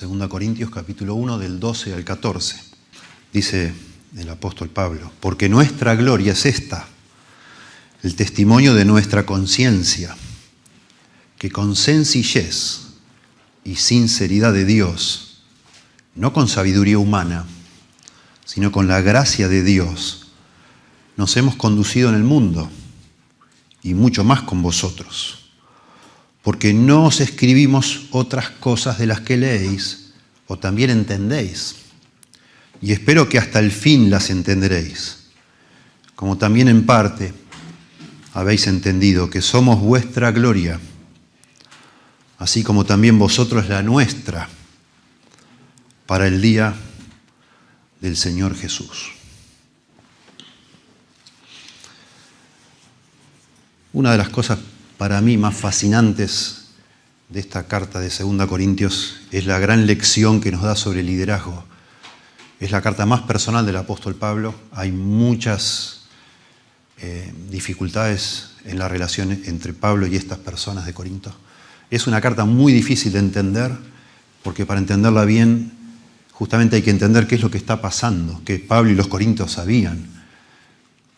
2 Corintios capítulo 1 del 12 al 14. Dice el apóstol Pablo, porque nuestra gloria es esta, el testimonio de nuestra conciencia, que con sencillez y sinceridad de Dios, no con sabiduría humana, sino con la gracia de Dios, nos hemos conducido en el mundo, y mucho más con vosotros. Porque no os escribimos otras cosas de las que leéis o también entendéis. Y espero que hasta el fin las entenderéis. Como también en parte habéis entendido que somos vuestra gloria, así como también vosotros la nuestra, para el día del Señor Jesús. Una de las cosas para mí más fascinantes de esta carta de 2 Corintios es la gran lección que nos da sobre el liderazgo. Es la carta más personal del apóstol Pablo. Hay muchas dificultades en la relación entre Pablo y estas personas de Corinto. Es una carta muy difícil de entender, porque para entenderla bien, justamente hay que entender qué es lo que está pasando, que Pablo y los corintios sabían.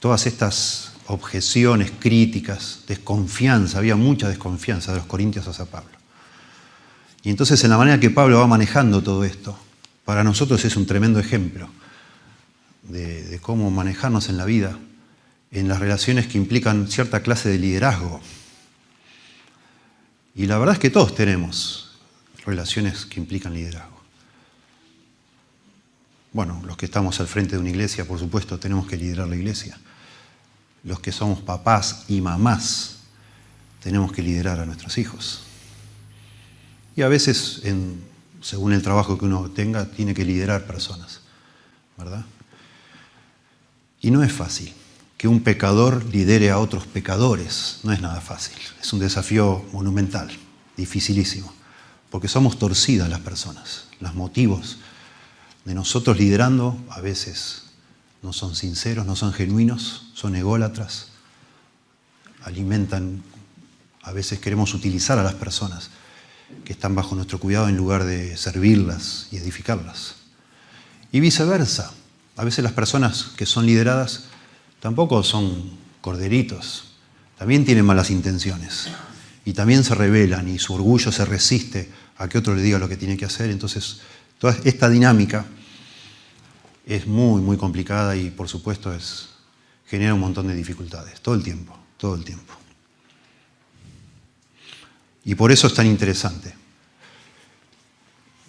Todas estas objeciones, críticas, desconfianza, había mucha desconfianza de los corintios hacia Pablo. Y entonces en la manera que Pablo va manejando todo esto, para nosotros es un tremendo ejemplo de cómo manejarnos en la vida, en las relaciones que implican cierta clase de liderazgo. Y la verdad es que todos tenemos relaciones que implican liderazgo. Bueno, los que estamos al frente de una iglesia, por supuesto, tenemos que liderar la iglesia. Los que somos papás y mamás tenemos que liderar a nuestros hijos. Y a veces, según el trabajo que uno tenga, tiene que liderar personas, ¿verdad? Y no es fácil. Que un pecador lidere a otros pecadores no es nada fácil. Es un desafío monumental, dificilísimo, porque somos torcidas las personas. Los motivos de nosotros liderando a veces no son sinceros, no son genuinos, son ególatras, alimentan, a veces queremos utilizar a las personas que están bajo nuestro cuidado en lugar de servirlas y edificarlas. Y viceversa, a veces las personas que son lideradas tampoco son corderitos, también tienen malas intenciones y también se rebelan y su orgullo se resiste a que otro le diga lo que tiene que hacer. Entonces, toda esta dinámica es muy, muy complicada y, por supuesto, genera un montón de dificultades, todo el tiempo, todo el tiempo. Y por eso es tan interesante.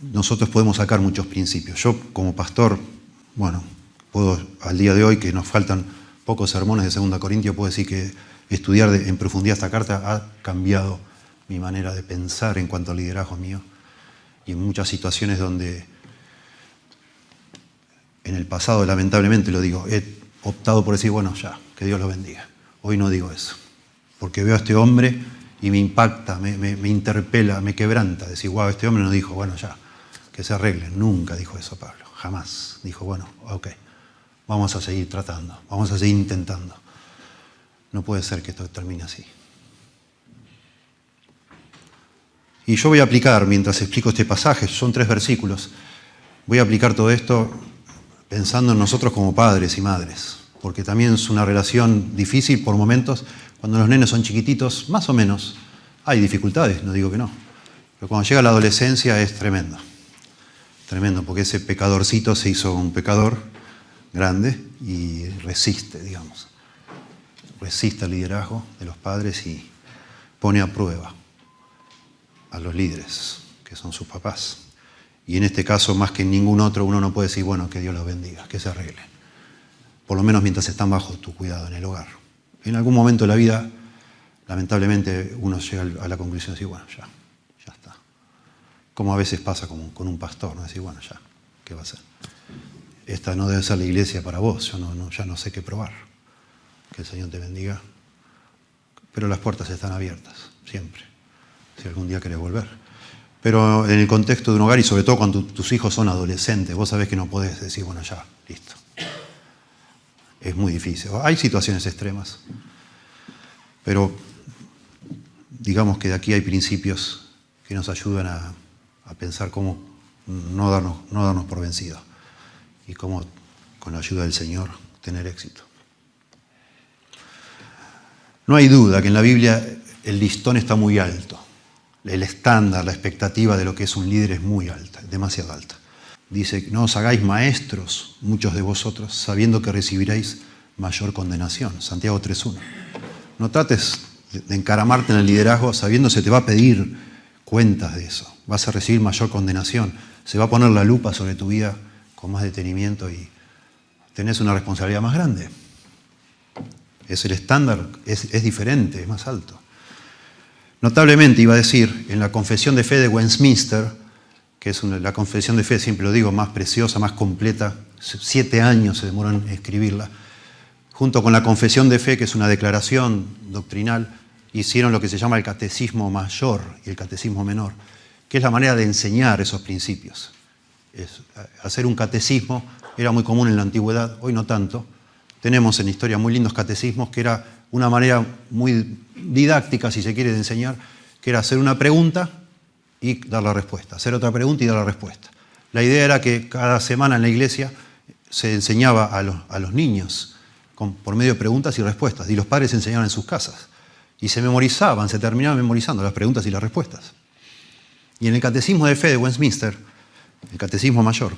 Nosotros podemos sacar muchos principios. Yo, como pastor, bueno, puedo, al día de hoy, que nos faltan pocos sermones de 2 Corintios, puedo decir que estudiar en profundidad esta carta ha cambiado mi manera de pensar en cuanto al liderazgo mío. Y en muchas situaciones donde en el pasado, lamentablemente lo digo, he optado por decir, bueno, ya, que Dios lo bendiga. Hoy no digo eso, porque veo a este hombre y me impacta, me interpela, me quebranta. Decir, wow, este hombre no dijo, bueno, ya, que se arreglen. Nunca dijo eso Pablo, jamás. Dijo, bueno, ok, vamos a seguir tratando, vamos a seguir intentando. No puede ser que esto termine así. Y yo voy a aplicar, mientras explico este pasaje, son 3 versículos, voy a aplicar todo esto pensando en nosotros como padres y madres, porque también es una relación difícil por momentos. Cuando los nenes son chiquititos, más o menos, hay dificultades, no digo que no. Pero cuando llega la adolescencia es tremendo. Tremendo, porque ese pecadorcito se hizo un pecador grande y resiste, digamos. Resiste al liderazgo de los padres y pone a prueba a los líderes, que son sus papás. Y en este caso, más que en ningún otro, uno no puede decir, bueno, que Dios los bendiga, que se arreglen. Por lo menos mientras están bajo tu cuidado en el hogar. En algún momento de la vida, lamentablemente, uno llega a la conclusión de decir, bueno, ya está. Como a veces pasa con un pastor, ¿no? Decir, bueno, ya, ¿qué va a hacer? Esta no debe ser la iglesia para vos, ya no sé qué probar. Que el Señor te bendiga. Pero las puertas están abiertas, siempre, si algún día querés volver. Pero en el contexto de un hogar, y sobre todo cuando tus hijos son adolescentes, vos sabés que no podés decir, bueno, ya, listo. Es muy difícil. Hay situaciones extremas, pero digamos que de aquí hay principios que nos ayudan a pensar cómo no darnos por vencidos y cómo, con la ayuda del Señor, tener éxito. No hay duda que en la Biblia el listón está muy alto. El estándar, la expectativa de lo que es un líder es muy alta, demasiado alta. Dice, no os hagáis maestros, muchos de vosotros, sabiendo que recibiréis mayor condenación. Santiago 3:1. No trates de encaramarte en el liderazgo sabiendo que se te va a pedir cuentas de eso. Vas a recibir mayor condenación. Se va a poner la lupa sobre tu vida con más detenimiento y tenés una responsabilidad más grande. Es el estándar, es diferente, es más alto. Notablemente, iba a decir, en la Confesión de Fe de Westminster, que es la confesión de fe, siempre lo digo, más preciosa, más completa, 7 años se demoró en escribirla, junto con la Confesión de Fe, que es una declaración doctrinal, hicieron lo que se llama el Catecismo Mayor y el Catecismo Menor, que es la manera de enseñar esos principios. Hacer un catecismo era muy común en la antigüedad, hoy no tanto. Tenemos en la historia muy lindos catecismos, que era una manera muy didáctica, si se quiere, de enseñar, que era hacer una pregunta y dar la respuesta, hacer otra pregunta y dar la respuesta. La idea era que cada semana en la iglesia se enseñaba a los niños por medio de preguntas y respuestas, y los padres enseñaban en sus casas. Y se memorizaban, se terminaban memorizando las preguntas y las respuestas. Y en el Catecismo de Fe de Westminster, el Catecismo Mayor,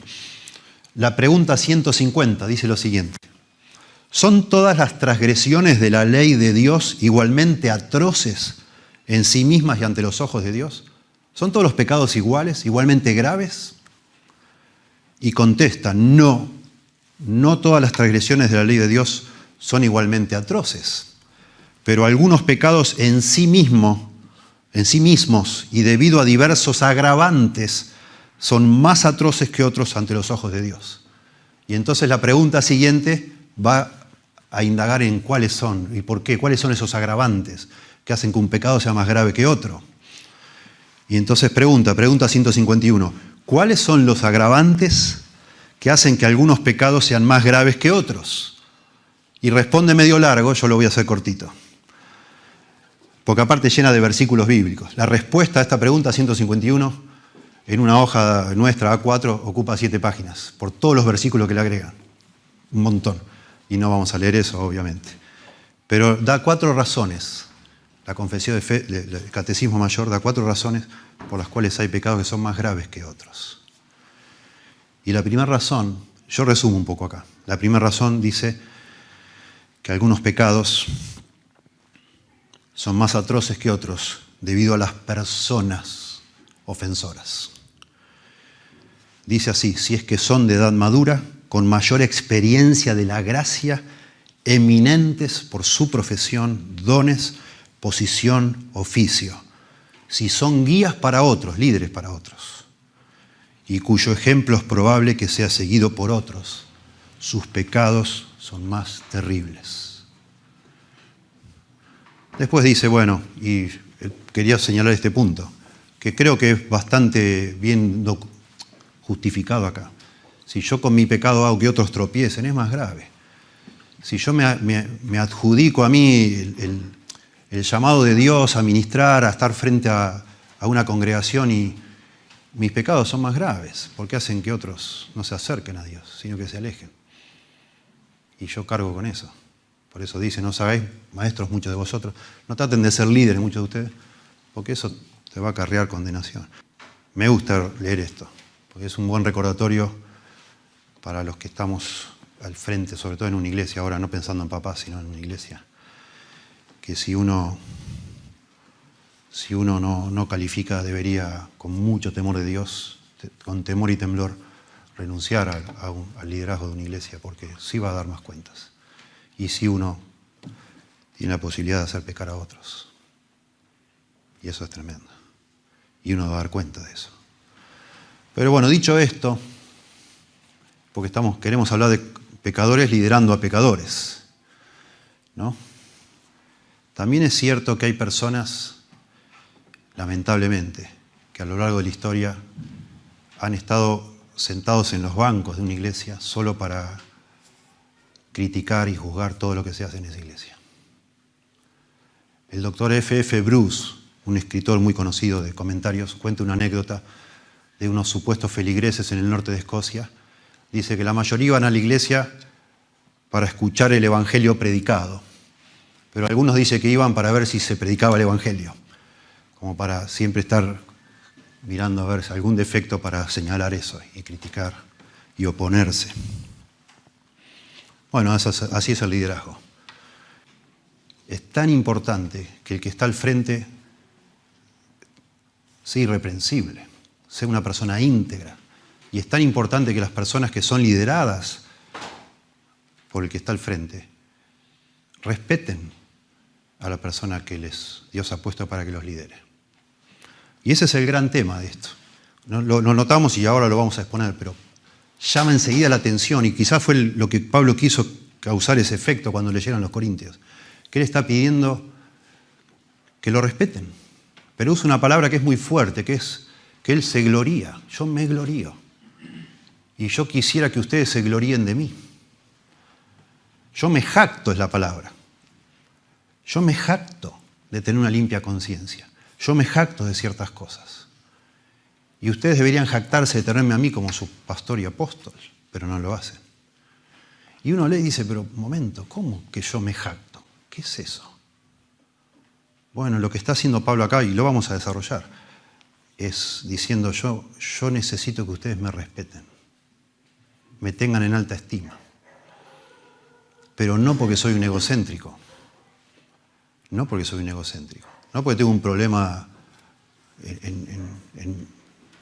la pregunta 150 dice lo siguiente: ¿son todas las transgresiones de la ley de Dios igualmente atroces en sí mismas y ante los ojos de Dios? ¿Son todos los pecados iguales, igualmente graves? Y contesta, no todas las transgresiones de la ley de Dios son igualmente atroces, pero algunos pecados en sí mismos y debido a diversos agravantes son más atroces que otros ante los ojos de Dios. Y entonces la pregunta siguiente va a indagar en cuáles son y por qué, cuáles son esos agravantes que hacen que un pecado sea más grave que otro. Y entonces pregunta 151, ¿cuáles son los agravantes que hacen que algunos pecados sean más graves que otros? Y responde medio largo, yo lo voy a hacer cortito, porque aparte llena de versículos bíblicos. La respuesta a esta pregunta 151, en una hoja nuestra A4, ocupa 7 páginas, por todos los versículos que le agregan. Un montón. Y no vamos a leer eso, obviamente. Pero da 4 razones. La Confesión de Fe, el Catecismo Mayor, da 4 razones por las cuales hay pecados que son más graves que otros. Y la primera razón, yo resumo un poco acá. La primera razón dice que algunos pecados son más atroces que otros debido a las personas ofensoras. Dice así, si es que son de edad madura, con mayor experiencia de la gracia, eminentes por su profesión, dones, posición, oficio, si son guías para otros, líderes para otros, y cuyo ejemplo es probable que sea seguido por otros, sus pecados son más terribles. Después dice, bueno, y quería señalar este punto, que creo que es bastante bien justificado acá. Si yo con mi pecado hago que otros tropiecen, es más grave. Si yo me adjudico a mí el llamado de Dios a ministrar, a estar frente a una congregación, y mis pecados son más graves, porque hacen que otros no se acerquen a Dios, sino que se alejen. Y yo cargo con eso. Por eso dice, no os hagáis maestros muchos de vosotros, no traten de ser líderes muchos de ustedes, porque eso te va a acarrear condenación. Me gusta leer esto, porque es un buen recordatorio para los que estamos al frente, sobre todo en una iglesia, ahora no pensando en papás, sino en una iglesia, que si uno no califica, debería, con mucho temor de Dios, con temor y temblor, renunciar al liderazgo de una iglesia, porque sí va a dar más cuentas. Y si uno tiene la posibilidad de hacer pecar a otros. Y eso es tremendo. Y uno va a dar cuenta de eso. Pero bueno, dicho esto, porque queremos hablar de pecadores liderando a pecadores, ¿no? También es cierto que hay personas, lamentablemente, que a lo largo de la historia han estado sentados en los bancos de una iglesia solo para criticar y juzgar todo lo que se hace en esa iglesia. El doctor F.F. Bruce, un escritor muy conocido de comentarios, cuenta una anécdota de unos supuestos feligreses en el norte de Escocia. Dice que la mayoría iban a la iglesia para escuchar el evangelio predicado, pero algunos dicen que iban para ver si se predicaba el evangelio, como para siempre estar mirando a ver si algún defecto para señalar eso y criticar y oponerse. Bueno, así es el liderazgo. Es tan importante que el que está al frente sea irreprensible, sea una persona íntegra. Y es tan importante que las personas que son lideradas por el que está al frente respeten a la persona que Dios ha puesto para que los lidere. Y ese es el gran tema de esto. Lo notamos y ahora lo vamos a exponer, pero llama enseguida la atención, y quizás fue lo que Pablo quiso causar ese efecto cuando leyeron los Corintios, que él está pidiendo que lo respeten. Pero usa una palabra que es muy fuerte, que es que él se gloría. Yo me glorío. Y yo quisiera que ustedes se gloríen de mí. Yo me jacto, es la palabra. Yo me jacto de tener una limpia conciencia. Yo me jacto de ciertas cosas. Y ustedes deberían jactarse de tenerme a mí como su pastor y apóstol, pero no lo hacen. Y uno lee y dice, pero un momento, ¿cómo que yo me jacto? ¿Qué es eso? Bueno, lo que está haciendo Pablo acá, y lo vamos a desarrollar, es diciendo yo necesito que ustedes me respeten, me tengan en alta estima. Pero no porque soy un egocéntrico. No porque soy un egocéntrico. No porque tengo un problema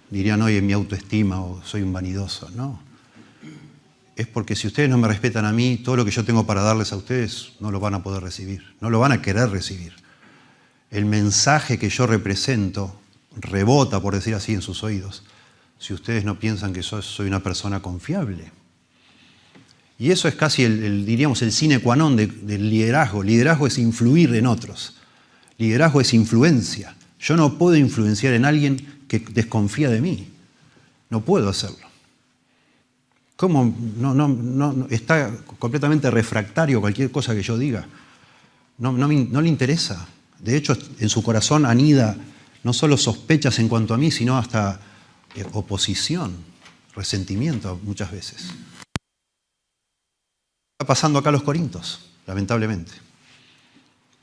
dirían hoy en mi autoestima o soy un vanidoso. No. Es porque si ustedes no me respetan a mí, todo lo que yo tengo para darles a ustedes no lo van a poder recibir. No lo van a querer recibir. El mensaje que yo represento rebota, por decir así, en sus oídos, si ustedes no piensan que soy una persona confiable. Y eso es casi diríamos, el sine qua non del liderazgo. Liderazgo es influir en otros. Liderazgo es influencia. Yo no puedo influenciar en alguien que desconfía de mí. No puedo hacerlo. ¿Cómo? No, está completamente refractario a cualquier cosa que yo diga. No le interesa. De hecho, en su corazón anida no solo sospechas en cuanto a mí, sino hasta oposición, resentimiento muchas veces. Está pasando acá a los Corintios, lamentablemente.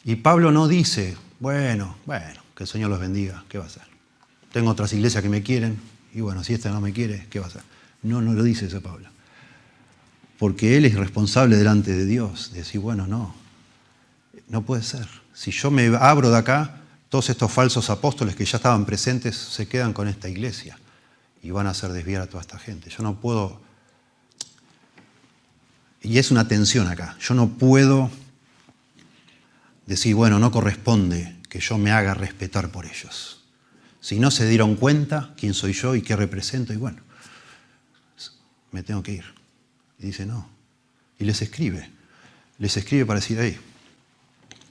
Y Pablo no dice, bueno, que el Señor los bendiga, ¿qué va a hacer? Tengo otras iglesias que me quieren, y bueno, si esta no me quiere, ¿qué va a hacer? No lo dice ese Pablo. Porque él es responsable delante de Dios, de decir, bueno, no puede ser. Si yo me abro de acá, todos estos falsos apóstoles que ya estaban presentes se quedan con esta iglesia y van a hacer desviar a toda esta gente. Yo no puedo, y es una tensión acá, yo no puedo decir, bueno, no corresponde que yo me haga respetar por ellos. Si no se dieron cuenta quién soy yo y qué represento, y bueno, me tengo que ir. Y dice, no. Y les escribe para decir, hey,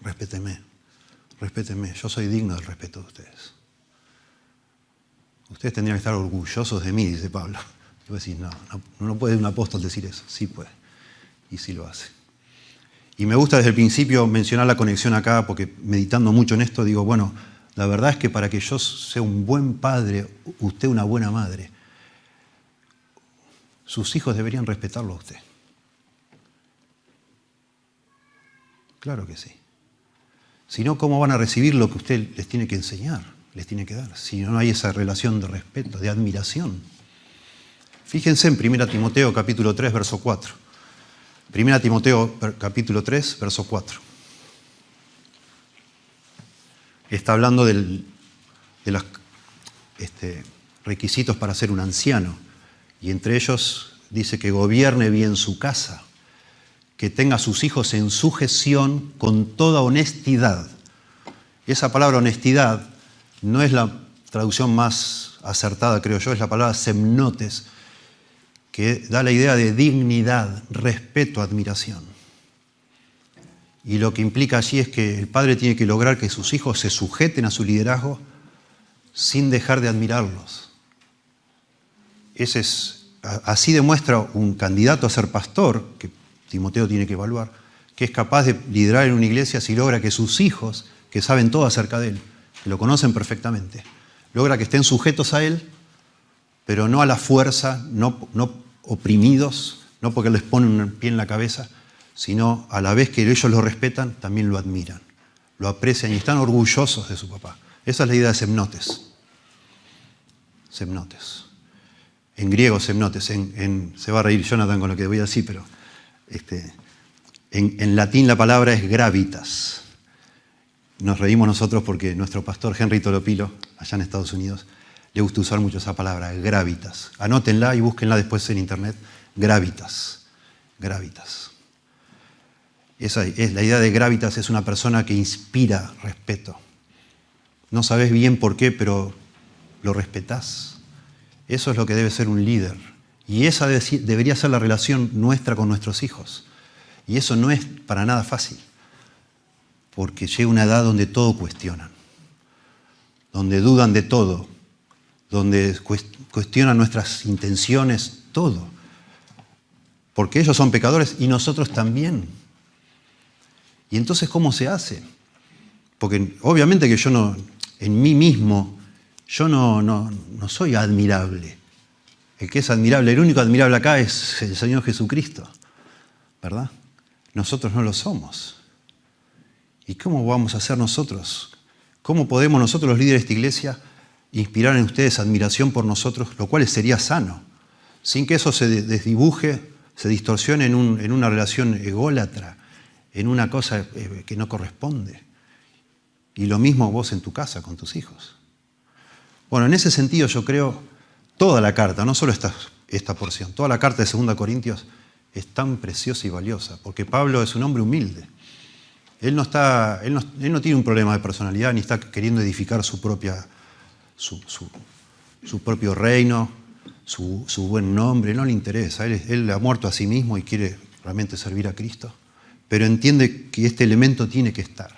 respétenme, yo soy digno del respeto de ustedes. Ustedes tendrían que estar orgullosos de mí, dice Pablo. Y vos decís, no puede un apóstol decir eso. Sí puede, y sí lo hace. Y me gusta desde el principio mencionar la conexión acá, porque meditando mucho en esto, digo, bueno, la verdad es que para que yo sea un buen padre, usted una buena madre, sus hijos deberían respetarlo a usted. Claro que sí. Si no, ¿cómo van a recibir lo que usted les tiene que enseñar, les tiene que dar? Si no hay esa relación de respeto, de admiración. Fíjense en 1 Timoteo capítulo 3, verso 4. 1 Timoteo capítulo 3, verso 4. Está hablando de los requisitos para ser un anciano. Y entre ellos dice que gobierne bien su casa, que tenga a sus hijos en sujeción con toda honestidad. Esa palabra honestidad no es la traducción más acertada, creo yo, es la palabra semnotes, que da la idea de dignidad, respeto, admiración. Y lo que implica allí es que el padre tiene que lograr que sus hijos se sujeten a su liderazgo sin dejar de admirarlos. Así demuestra un candidato a ser pastor, que Timoteo tiene que evaluar, que es capaz de liderar en una iglesia si logra que sus hijos, que saben todo acerca de él, que lo conocen perfectamente, logra que estén sujetos a él pero no a la fuerza, no oprimidos, no porque les ponen un pie en la cabeza, sino a la vez que ellos lo respetan, también lo admiran, lo aprecian y están orgullosos de su papá. Esa es la idea de semnotes. Semnotes. En griego, semnotes. Se va a reír Jonathan con lo que voy a decir, pero en latín la palabra es gravitas. Nos reímos nosotros porque nuestro pastor Henry Tolopilo, allá en Estados Unidos, le gusta usar mucho esa palabra, gravitas. Anótenla y búsquenla después en internet. Gravitas. Gravitas. Esa es la idea de gravitas, es una persona que inspira respeto. No sabes bien por qué, pero lo respetás. Eso es lo que debe ser un líder. Y esa debería ser la relación nuestra con nuestros hijos. Y eso no es para nada fácil. Porque llega una edad donde todo cuestionan. Donde dudan de todo. Donde cuestionan nuestras intenciones, todo. Porque ellos son pecadores y nosotros también. Y entonces, ¿cómo se hace? Porque obviamente que yo no, en mí mismo, yo no soy admirable. El que es admirable, el único admirable acá es el Señor Jesucristo, ¿verdad? Nosotros no lo somos. ¿Y cómo vamos a ser nosotros? ¿Cómo podemos nosotros, los líderes de esta iglesia, inspirar en ustedes admiración por nosotros, lo cual sería sano, sin que eso se desdibuje, se distorsione en una relación ególatra, en una cosa que no corresponde? Y lo mismo vos en tu casa, con tus hijos. Bueno, en ese sentido yo creo, toda la carta, no solo esta porción, toda la carta de 2 Corintios es tan preciosa y valiosa, porque Pablo es un hombre humilde. Él no tiene un problema de personalidad, ni está queriendo edificar su propio reino, su buen nombre, no le interesa. Él ha muerto a sí mismo y quiere realmente servir a Cristo, pero entiende que este elemento tiene que estar.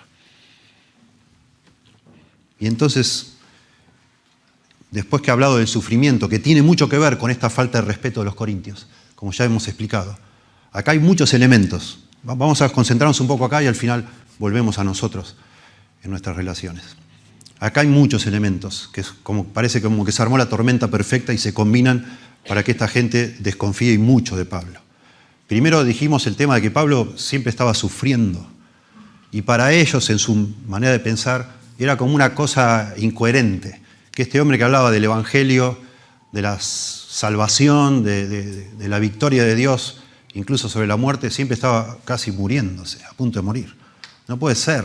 Y entonces, después que ha hablado del sufrimiento, que tiene mucho que ver con esta falta de respeto de los corintios, como ya hemos explicado, acá hay muchos elementos. Vamos a concentrarnos un poco acá y al final volvemos a nosotros en nuestras relaciones. Acá hay muchos elementos, que parece como que se armó la tormenta perfecta y se combinan para que esta gente desconfíe mucho de Pablo. Primero dijimos el tema de que Pablo siempre estaba sufriendo y para ellos, en su manera de pensar, era como una cosa incoherente, que este hombre que hablaba del evangelio, de la salvación, de la victoria de Dios, incluso sobre la muerte, siempre estaba casi muriéndose, a punto de morir. No puede ser.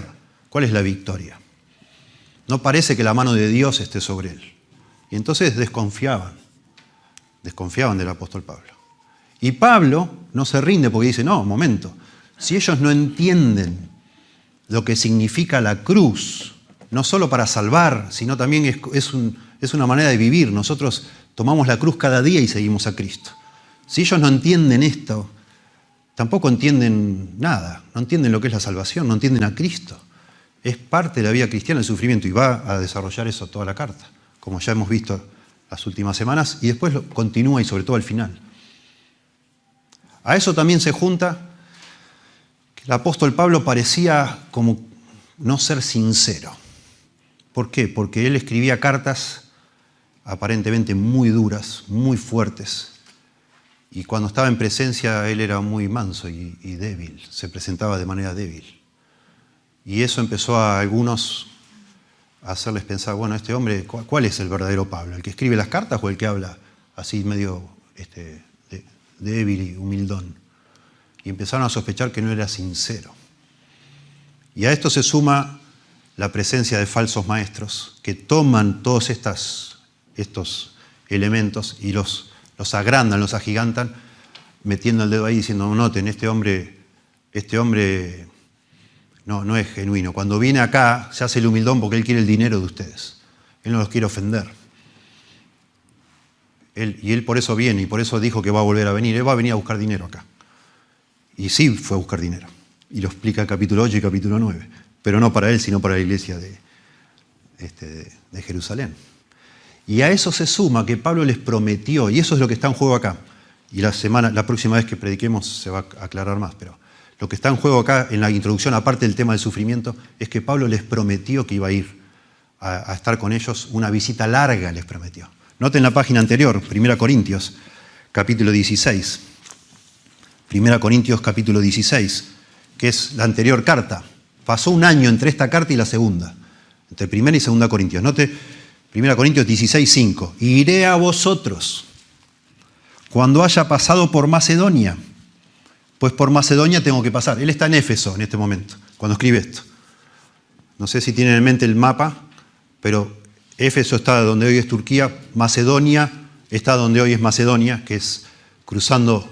¿Cuál es la victoria? No parece que la mano de Dios esté sobre él. Y entonces desconfiaban del apóstol Pablo. Y Pablo no se rinde porque dice, no, momento, si ellos no entienden lo que significa la cruz, no solo para salvar, sino también es una manera de vivir. Nosotros tomamos la cruz cada día y seguimos a Cristo. Si ellos no entienden esto, tampoco entienden nada, no entienden lo que es la salvación, no entienden a Cristo. Es parte de la vida cristiana el sufrimiento y va a desarrollar eso toda la carta, como ya hemos visto las últimas semanas, y después continúa y sobre todo al final. A eso también se junta que el apóstol Pablo parecía como no ser sincero. ¿Por qué? Porque él escribía cartas aparentemente muy duras, muy fuertes, y cuando estaba en presencia él era muy manso y débil, se presentaba de manera débil. Y eso empezó a algunos a hacerles pensar, bueno, este hombre, ¿cuál es el verdadero Pablo? ¿El que escribe las cartas o el que habla así medio débil y humildón? Y empezaron a sospechar que no era sincero. Y a esto se suma la presencia de falsos maestros que toman todos estos elementos y los agrandan, los agigantan, metiendo el dedo ahí diciendo, noten, este hombre no es genuino. Cuando viene acá se hace el humildón porque él quiere el dinero de ustedes. Él no los quiere ofender. Él por eso viene y por eso dijo que va a volver a venir. Él va a venir a buscar dinero acá. Y sí fue a buscar dinero. Y lo explica el capítulo 8 y capítulo 9. Pero no para él, sino para la iglesia de Jerusalén. Y a eso se suma que Pablo les prometió, y eso es lo que está en juego acá. Y la próxima vez que prediquemos se va a aclarar más, pero lo que está en juego acá en la introducción, aparte del tema del sufrimiento, es que Pablo les prometió que iba a ir a estar con ellos, una visita larga les prometió. Noten la página anterior, 1 Corintios, capítulo 16. 1 Corintios, capítulo 16, que es la anterior carta. Pasó un año entre esta carta y la segunda, entre 1 y 2 Corintios. Note 1 Corintios 16, 5. Iré a vosotros cuando haya pasado por Macedonia, pues por Macedonia tengo que pasar. Él está en Éfeso en este momento, cuando escribe esto. No sé si tienen en mente el mapa, pero Éfeso está donde hoy es Turquía, Macedonia está donde hoy es Macedonia, que es cruzando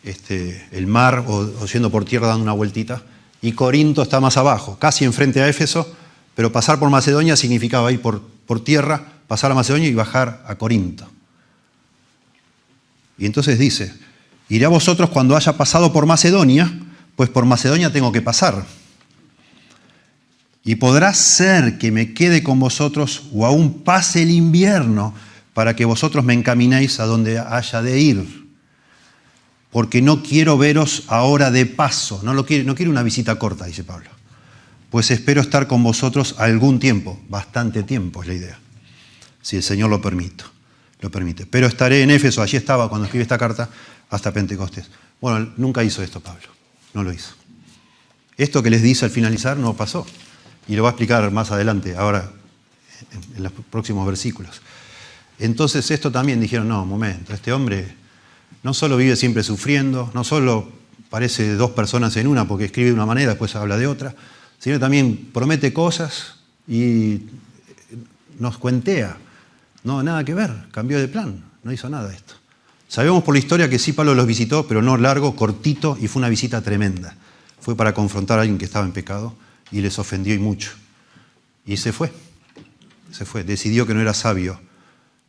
el mar o yendo por tierra dando una vueltita, y Corinto está más abajo, casi enfrente a Éfeso, pero pasar por Macedonia significaba ir por tierra, pasar a Macedonia y bajar a Corinto. Y entonces dice, iré a vosotros cuando haya pasado por Macedonia, pues por Macedonia tengo que pasar. Y podrá ser que me quede con vosotros o aún pase el invierno para que vosotros me encaminéis a donde haya de ir. Porque no quiero veros ahora de paso. No quiero una visita corta, dice Pablo. Pues espero estar con vosotros algún tiempo. Bastante tiempo es la idea. Si el Señor lo permite. Pero estaré en Éfeso, allí estaba cuando escribí esta carta, hasta Pentecostés. Bueno, nunca hizo esto Pablo. No lo hizo. Esto que les dice al finalizar no pasó. Y lo va a explicar más adelante, ahora en los próximos versículos. Entonces esto también dijeron, no, un momento, este hombre no solo vive siempre sufriendo, no solo parece dos personas en una porque escribe de una manera, después habla de otra, sino también promete cosas y nos cuentea. No, nada que ver, cambió de plan, no hizo nada de esto. Sabemos por la historia que sí Pablo los visitó, pero no largo, cortito, y fue una visita tremenda. Fue para confrontar a alguien que estaba en pecado y les ofendió y mucho. Y se fue, decidió que no era sabio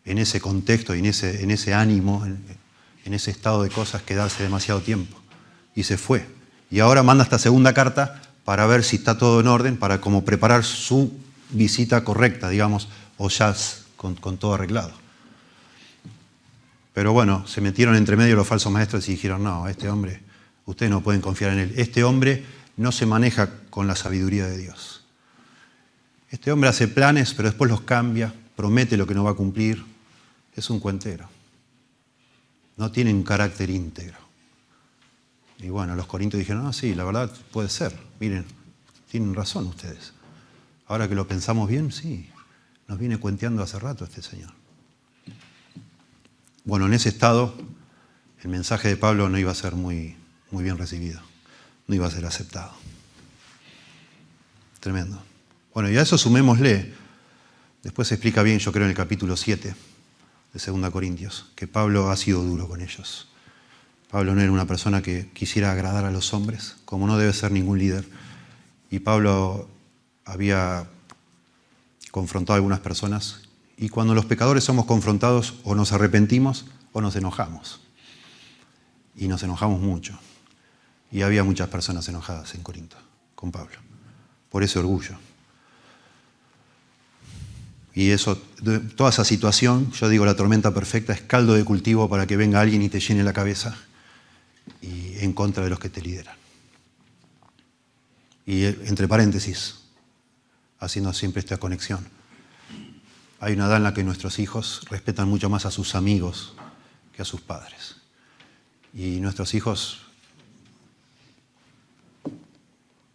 en ese contexto y en ese ánimo, en ese estado de cosas, quedarse demasiado tiempo. Y se fue. Y ahora manda esta segunda carta para ver si está todo en orden, para como preparar su visita correcta, digamos, o ya con todo arreglado. Pero bueno, se metieron entre medio los falsos maestros y dijeron, no, este hombre, ustedes no pueden confiar en él. Este hombre no se maneja con la sabiduría de Dios. Este hombre hace planes, pero después los cambia, promete lo que no va a cumplir. Es un cuentero. No tiene un carácter íntegro. Y bueno, los corintios dijeron, no, sí, la verdad puede ser. Miren, tienen razón ustedes. Ahora que lo pensamos bien, sí. Nos viene cuenteando hace rato este señor. Bueno, en ese estado, el mensaje de Pablo no iba a ser muy bien recibido. No iba a ser aceptado. Tremendo. Bueno, y a eso sumémosle, después se explica bien, yo creo, en el capítulo 7 de 2 Corintios, que Pablo ha sido duro con ellos. Pablo no era una persona que quisiera agradar a los hombres, como no debe ser ningún líder. Y Pablo había confrontado a algunas personas, y cuando los pecadores somos confrontados, o nos arrepentimos o nos enojamos. Y nos enojamos mucho. Y había muchas personas enojadas en Corinto con Pablo, por ese orgullo. Y eso, toda esa situación, yo digo, la tormenta perfecta es caldo de cultivo para que venga alguien y te llene la cabeza y en contra de los que te lideran. Y entre paréntesis, haciendo siempre esta conexión, hay una edad en la que nuestros hijos respetan mucho más a sus amigos que a sus padres. Y nuestros hijos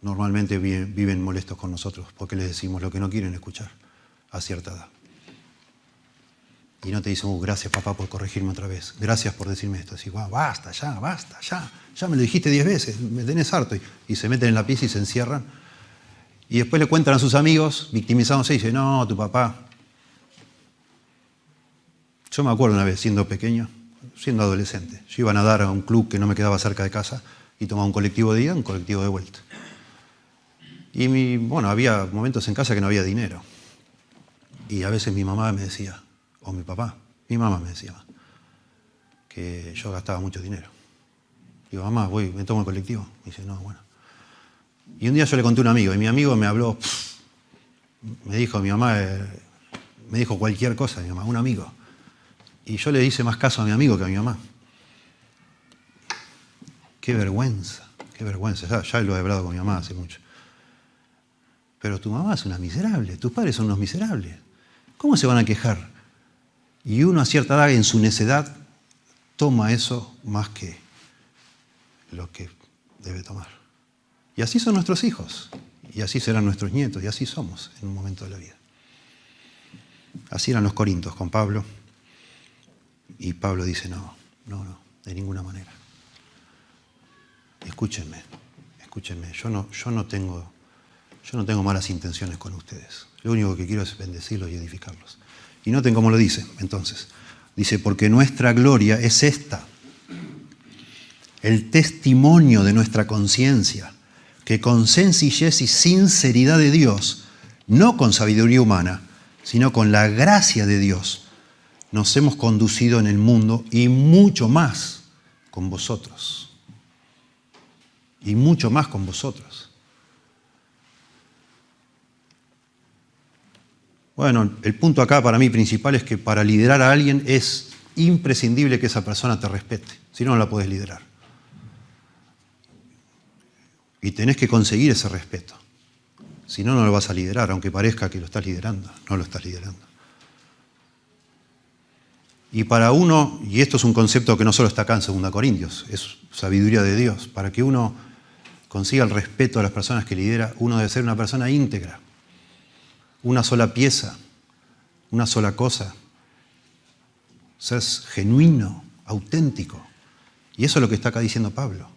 normalmente viven molestos con nosotros porque les decimos lo que no quieren escuchar a cierta edad. Y no te dicen, gracias papá por corregirme otra vez, gracias por decirme esto. Decís, basta, ya me lo dijiste 10 veces, me tenés harto. Y se meten en la pieza y se encierran. Y después le cuentan a sus amigos, victimizándose, y dicen, no, tu papá. Yo me acuerdo una vez, siendo pequeño, siendo adolescente, yo iba a nadar a un club que no me quedaba cerca de casa y tomaba un colectivo de ida, un colectivo de vuelta. Y había momentos en casa que no había dinero. Y a veces mi mamá me decía, o mi papá, mi mamá me decía, que yo gastaba mucho dinero. Digo, mamá, me tomo el colectivo. Y dice, no, bueno. Y un día yo le conté a un amigo, y mi amigo me habló, me dijo, mi mamá, me dijo cualquier cosa, mi mamá, un amigo. Y yo le hice más caso a mi amigo que a mi mamá. Qué vergüenza, qué vergüenza. Ya lo he hablado con mi mamá hace mucho. Pero tu mamá es una miserable, tus padres son unos miserables. ¿Cómo se van a quejar Y uno a cierta edad, en su necedad, toma eso más que lo que debe tomar. Y así son nuestros hijos, y así serán nuestros nietos, y así somos en un momento de la vida. Así eran los corintios con Pablo, y Pablo dice, no, de ninguna manera. Escúchenme, yo no tengo malas intenciones con ustedes. Lo único que quiero es bendecirlos y edificarlos. Y noten cómo lo dice, entonces. Dice, porque nuestra gloria es esta, el testimonio de nuestra conciencia, que con sencillez y sinceridad de Dios, no con sabiduría humana, sino con la gracia de Dios, nos hemos conducido en el mundo y mucho más con vosotros. Y mucho más con vosotros. Bueno, el punto acá para mí principal es que para liderar a alguien es imprescindible que esa persona te respete, si no, no la podés liderar. Y tenés que conseguir ese respeto. Si no, no lo vas a liderar, aunque parezca que lo estás liderando, no lo estás liderando. Y para uno, y esto es un concepto que no solo está acá en 2 Corintios, es sabiduría de Dios, para que uno consiga el respeto de las personas que lidera, uno debe ser una persona íntegra. Una sola pieza, una sola cosa. Ser genuino, auténtico. Y eso es lo que está acá diciendo Pablo.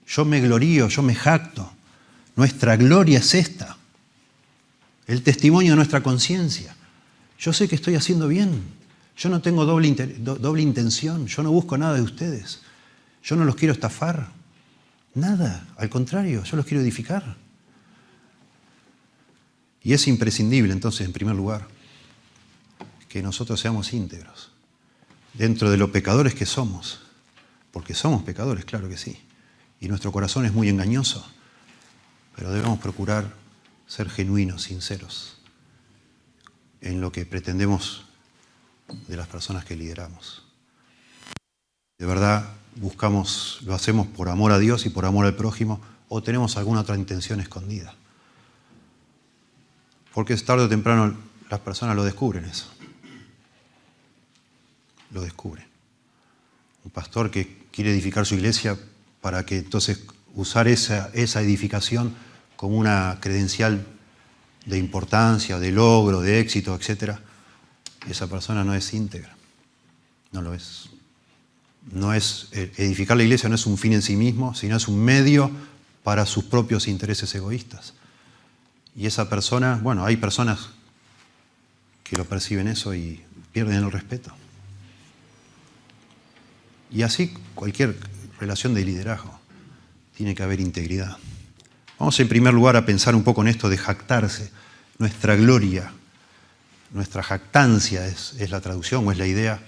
Yo me glorío, yo me jacto. Nuestra gloria es esta. El testimonio de nuestra conciencia. Yo sé que estoy haciendo bien. Yo no tengo doble intención. Yo no busco nada de ustedes. Yo no los quiero estafar. Nada. Al contrario, yo los quiero edificar. Y es imprescindible, entonces, en primer lugar, que nosotros seamos íntegros, dentro de lo pecadores que somos, porque somos pecadores, claro que sí, y nuestro corazón es muy engañoso, pero debemos procurar ser genuinos, sinceros, en lo que pretendemos de las personas que lideramos. De verdad, lo hacemos por amor a Dios y por amor al prójimo, o tenemos alguna otra intención escondida. Porque tarde o temprano las personas lo descubren eso. Lo descubren. Un pastor que quiere edificar su iglesia para que entonces usar esa edificación como una credencial de importancia, de logro, de éxito, etc. Esa persona no es íntegra. No lo es. Edificar la iglesia no es un fin en sí mismo, sino es un medio para sus propios intereses egoístas. Y esa persona, bueno, hay personas que lo perciben eso y pierden el respeto. Y así cualquier relación de liderazgo tiene que haber integridad. Vamos en primer lugar a pensar un poco en esto de jactarse. Nuestra gloria, nuestra jactancia es la traducción o es la idea.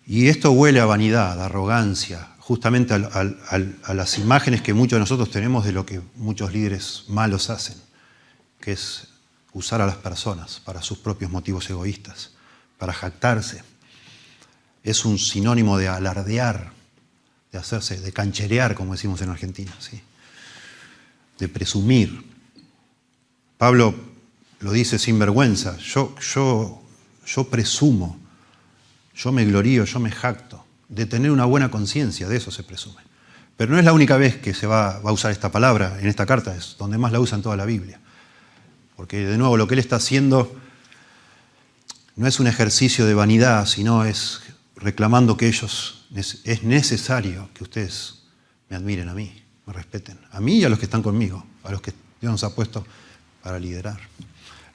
Y esto huele a vanidad, a arrogancia, justamente a las imágenes que muchos de nosotros tenemos de lo que muchos líderes malos hacen, que es usar a las personas para sus propios motivos egoístas, para jactarse. Es un sinónimo de alardear, de cancherear, como decimos en Argentina, ¿sí? De presumir. Pablo lo dice sin vergüenza, yo presumo, yo me glorío, yo me jacto de tener una buena conciencia, de eso se presume. Pero no es la única vez que se va a usar esta palabra en esta carta, es donde más la usa en toda la Biblia. Porque de nuevo lo que él está haciendo no es un ejercicio de vanidad, sino es reclamando que es necesario que ustedes me admiren a mí, me respeten. A mí y a los que están conmigo, a los que Dios nos ha puesto para liderar.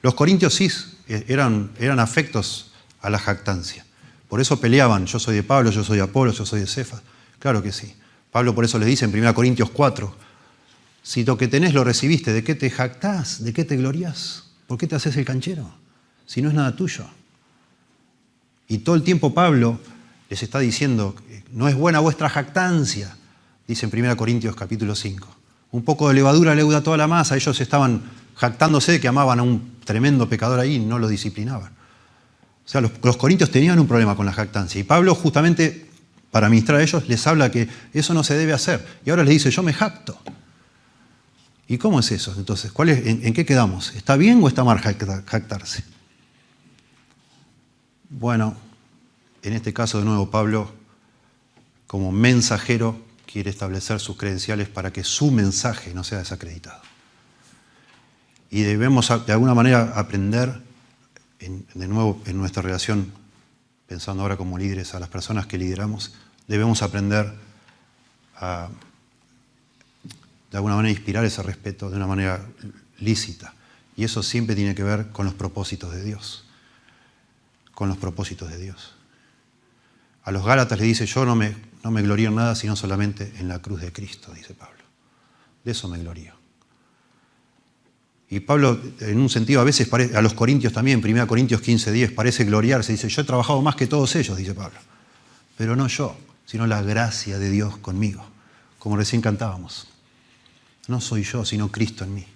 Los corintios sí eran afectos a la jactancia. Por eso peleaban, yo soy de Pablo, yo soy de Apolos, yo soy de Cefas. Claro que sí. Pablo por eso les dice en 1 Corintios 4, si lo que tenés lo recibiste, ¿de qué te jactás? ¿De qué te gloriás? ¿Por qué te haces el canchero? Si no es nada tuyo. Y todo el tiempo Pablo les está diciendo, no es buena vuestra jactancia, dice en 1 Corintios capítulo 5. Un poco de levadura leuda toda la masa. Ellos estaban jactándose de que amaban a un tremendo pecador ahí y no lo disciplinaban. O sea, los corintios tenían un problema con la jactancia. Y Pablo, justamente, para ministrar a ellos, les habla que eso no se debe hacer. Y ahora les dice, yo me jacto. ¿Y cómo es eso? Entonces, ¿en qué quedamos? ¿Está bien o está mal jactarse? Bueno, en este caso de nuevo Pablo, como mensajero, quiere establecer sus credenciales para que su mensaje no sea desacreditado. Y debemos de alguna manera aprender, de nuevo en nuestra relación, pensando ahora como líderes a las personas que lideramos, debemos aprender a, de alguna manera, inspirar ese respeto de una manera lícita. Y eso siempre tiene que ver con los propósitos de Dios. Con los propósitos de Dios. A los Gálatas le dice, yo no me glorío en nada, sino solamente en la cruz de Cristo, dice Pablo. De eso me glorío. Y Pablo, en un sentido, a veces, a los Corintios también, 1 Corintios 15:10, parece gloriarse. Dice, yo he trabajado más que todos ellos, dice Pablo. Pero no yo, sino la gracia de Dios conmigo, como recién cantábamos. No soy yo, sino Cristo en mí.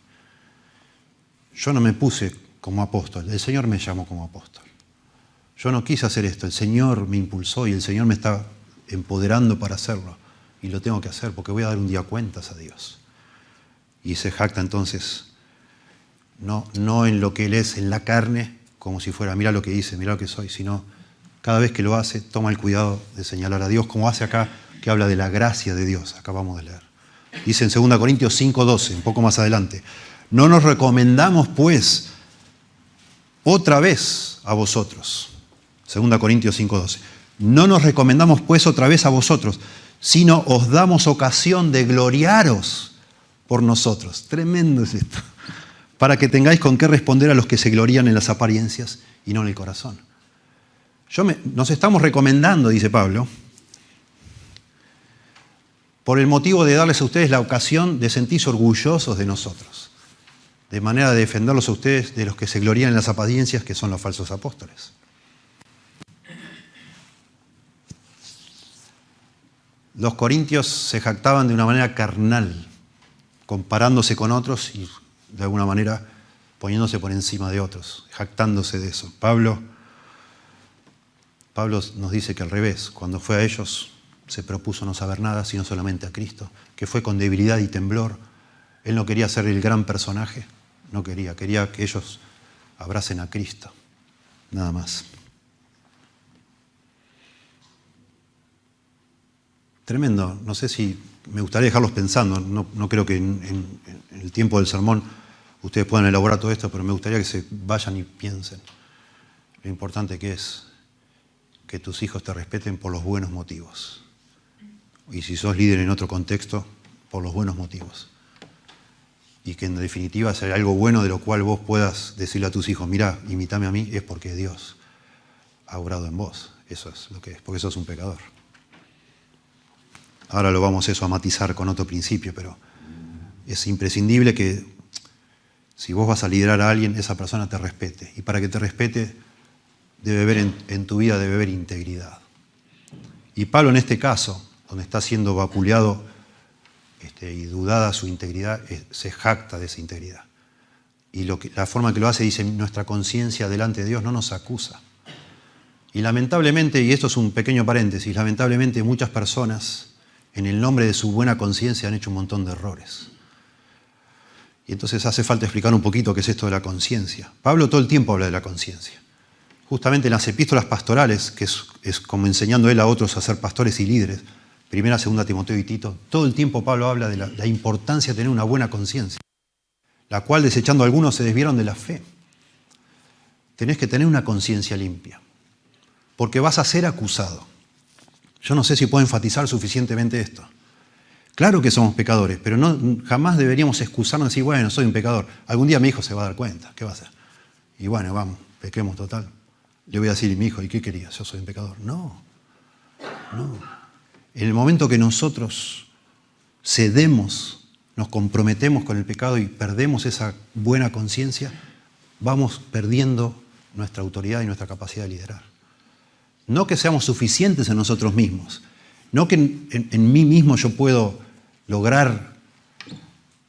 Yo no me puse como apóstol, el Señor me llamó como apóstol. Yo no quise hacer esto, el Señor me impulsó y el Señor me está empoderando para hacerlo. Y lo tengo que hacer porque voy a dar un día cuentas a Dios. Y se jacta entonces, no en lo que Él es, en la carne, como si fuera, mira lo que hice, mira lo que soy, sino cada vez que lo hace, toma el cuidado de señalar a Dios, como hace acá, que habla de la gracia de Dios. Acabamos de leer. Dice en 2 Corintios 5:12, un poco más adelante, no nos recomendamos pues otra vez a vosotros. 2 Corintios 5:12. No nos recomendamos pues otra vez a vosotros, sino os damos ocasión de gloriaros por nosotros. Tremendo es esto. Para que tengáis con qué responder a los que se glorían en las apariencias y no en el corazón. Nos estamos recomendando, dice Pablo, por el motivo de darles a ustedes la ocasión de sentirse orgullosos de nosotros, de manera de defenderlos a ustedes de los que se glorían en las apariencias, que son los falsos apóstoles. Los corintios se jactaban de una manera carnal, comparándose con otros y de alguna manera poniéndose por encima de otros, jactándose de eso. Pablo nos dice que al revés, cuando fue a ellos se propuso no saber nada, sino solamente a Cristo, que fue con debilidad y temblor. Él no quería ser el gran personaje, quería que ellos abracen a Cristo, nada más. Tremendo, no sé si me gustaría dejarlos pensando, no creo que en el tiempo del sermón ustedes puedan elaborar todo esto, pero me gustaría que se vayan y piensen lo importante que es que tus hijos te respeten por los buenos motivos. Y si sos líder en otro contexto, por los buenos motivos. Y que en definitiva sea algo bueno de lo cual vos puedas decirle a tus hijos, mirá, imítame a mí, es porque Dios ha obrado en vos. Eso es lo que es, porque sos un pecador. Ahora lo vamos a matizar con otro principio, pero es imprescindible que si vos vas a liderar a alguien, esa persona te respete. Y para que te respete, debe haber en tu vida debe haber integridad. Y Pablo en este caso, donde está siendo vapuleado y dudada su integridad, se jacta de esa integridad. Y la forma que lo hace, dice, nuestra conciencia delante de Dios no nos acusa. Y lamentablemente, y esto es un pequeño paréntesis, lamentablemente muchas personas, en el nombre de su buena conciencia, han hecho un montón de errores. Y entonces hace falta explicar un poquito qué es esto de la conciencia. Pablo todo el tiempo habla de la conciencia. Justamente en las epístolas pastorales, que es como enseñando él a otros a ser pastores y líderes, 1, 2 Timoteo y Tito, todo el tiempo Pablo habla de la importancia de tener una buena conciencia, la cual desechando a algunos se desviaron de la fe. Tenés que tener una conciencia limpia, porque vas a ser acusado. Yo no sé si puedo enfatizar suficientemente esto. Claro que somos pecadores, pero jamás deberíamos excusarnos y decir, bueno, soy un pecador. Algún día mi hijo se va a dar cuenta, ¿qué va a hacer? Y bueno, vamos, pequemos total. Le voy a decir a mi hijo, ¿y qué querías? Yo soy un pecador. No. En el momento que nosotros cedemos, nos comprometemos con el pecado y perdemos esa buena conciencia, vamos perdiendo nuestra autoridad y nuestra capacidad de liderar. No que seamos suficientes en nosotros mismos, no que en mí mismo yo puedo lograr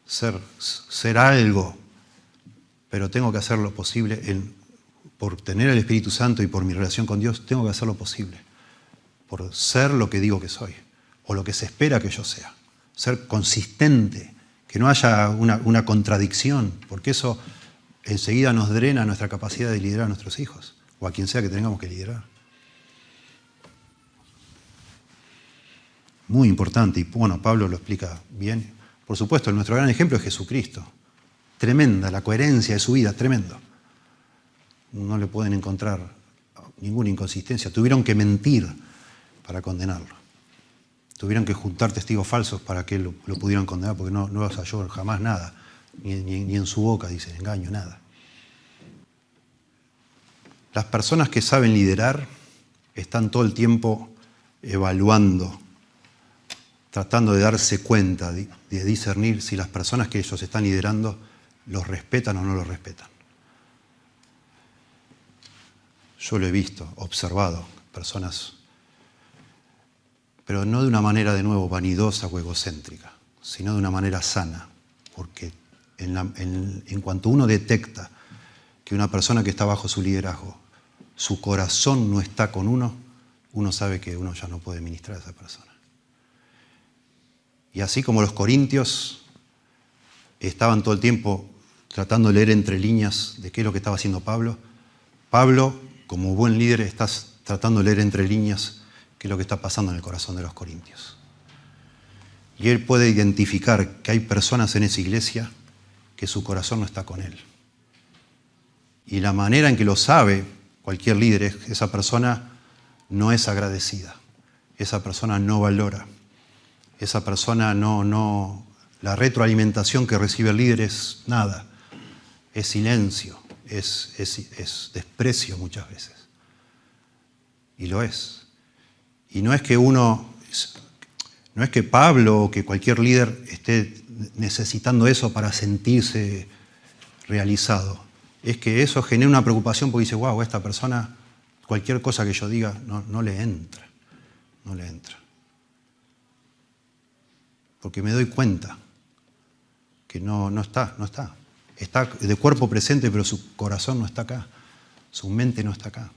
ser algo, pero tengo que hacer lo posible por tener el Espíritu Santo y por mi relación con Dios, tengo que hacer lo posible por ser lo que digo que soy o lo que se espera que yo sea. Ser consistente, que no haya una contradicción, porque eso enseguida nos drena nuestra capacidad de liderar a nuestros hijos o a quien sea que tengamos que liderar. Muy importante, y bueno, Pablo lo explica bien. Por supuesto, nuestro gran ejemplo es Jesucristo. Tremenda, la coherencia de su vida, tremendo. No le pueden encontrar ninguna inconsistencia. Tuvieron que mentir para condenarlo. Tuvieron que juntar testigos falsos para que lo pudieran condenar, porque no los halló jamás nada. Ni en su boca, dice, engaño, nada. Las personas que saben liderar están todo el tiempo evaluando, tratando de darse cuenta, de discernir si las personas que ellos están liderando los respetan o no los respetan. Yo lo he visto, observado, personas, pero no de una manera, de nuevo, vanidosa o egocéntrica, sino de una manera sana, porque en cuanto uno detecta que una persona que está bajo su liderazgo, su corazón no está con uno, uno sabe que uno ya no puede ministrar a esa persona. Y así como los corintios estaban todo el tiempo tratando de leer entre líneas de qué es lo que estaba haciendo Pablo, Pablo, como buen líder, está tratando de leer entre líneas qué es lo que está pasando en el corazón de los corintios. Y él puede identificar que hay personas en esa iglesia que su corazón no está con él. Y la manera en que lo sabe cualquier líder es que esa persona no es agradecida, esa persona no valora, esa persona no, la retroalimentación que recibe el líder es nada, es silencio, es desprecio muchas veces. Y lo es. Y no es que Pablo o que cualquier líder esté necesitando eso para sentirse realizado. Es que eso genera una preocupación porque dice, wow, esta persona, cualquier cosa que yo diga, no le entra. No le entra. Porque me doy cuenta que no está. Está de cuerpo presente, pero su corazón no está acá. Su mente no está acá.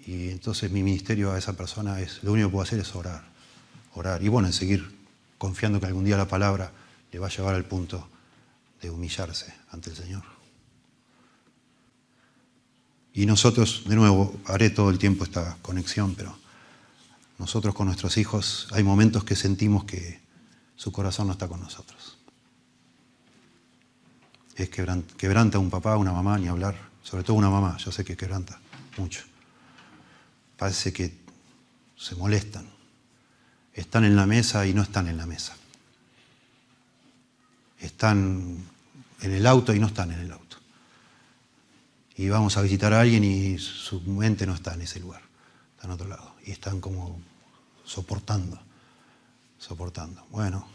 Y entonces mi ministerio a esa persona lo único que puedo hacer es orar. Y bueno, en seguir confiando que algún día la palabra le va a llevar al punto de humillarse ante el Señor. Y nosotros, de nuevo, haré todo el tiempo esta conexión, pero nosotros con nuestros hijos hay momentos que sentimos que su corazón no está con nosotros. Es quebranta un papá, una mamá, ni hablar, sobre todo una mamá, yo sé que quebranta mucho. Parece que se molestan. Están en la mesa y no están en la mesa. Están en el auto y no están en el auto. Y vamos a visitar a alguien y su mente no está en ese lugar, está en otro lado. Y están como soportando. Bueno,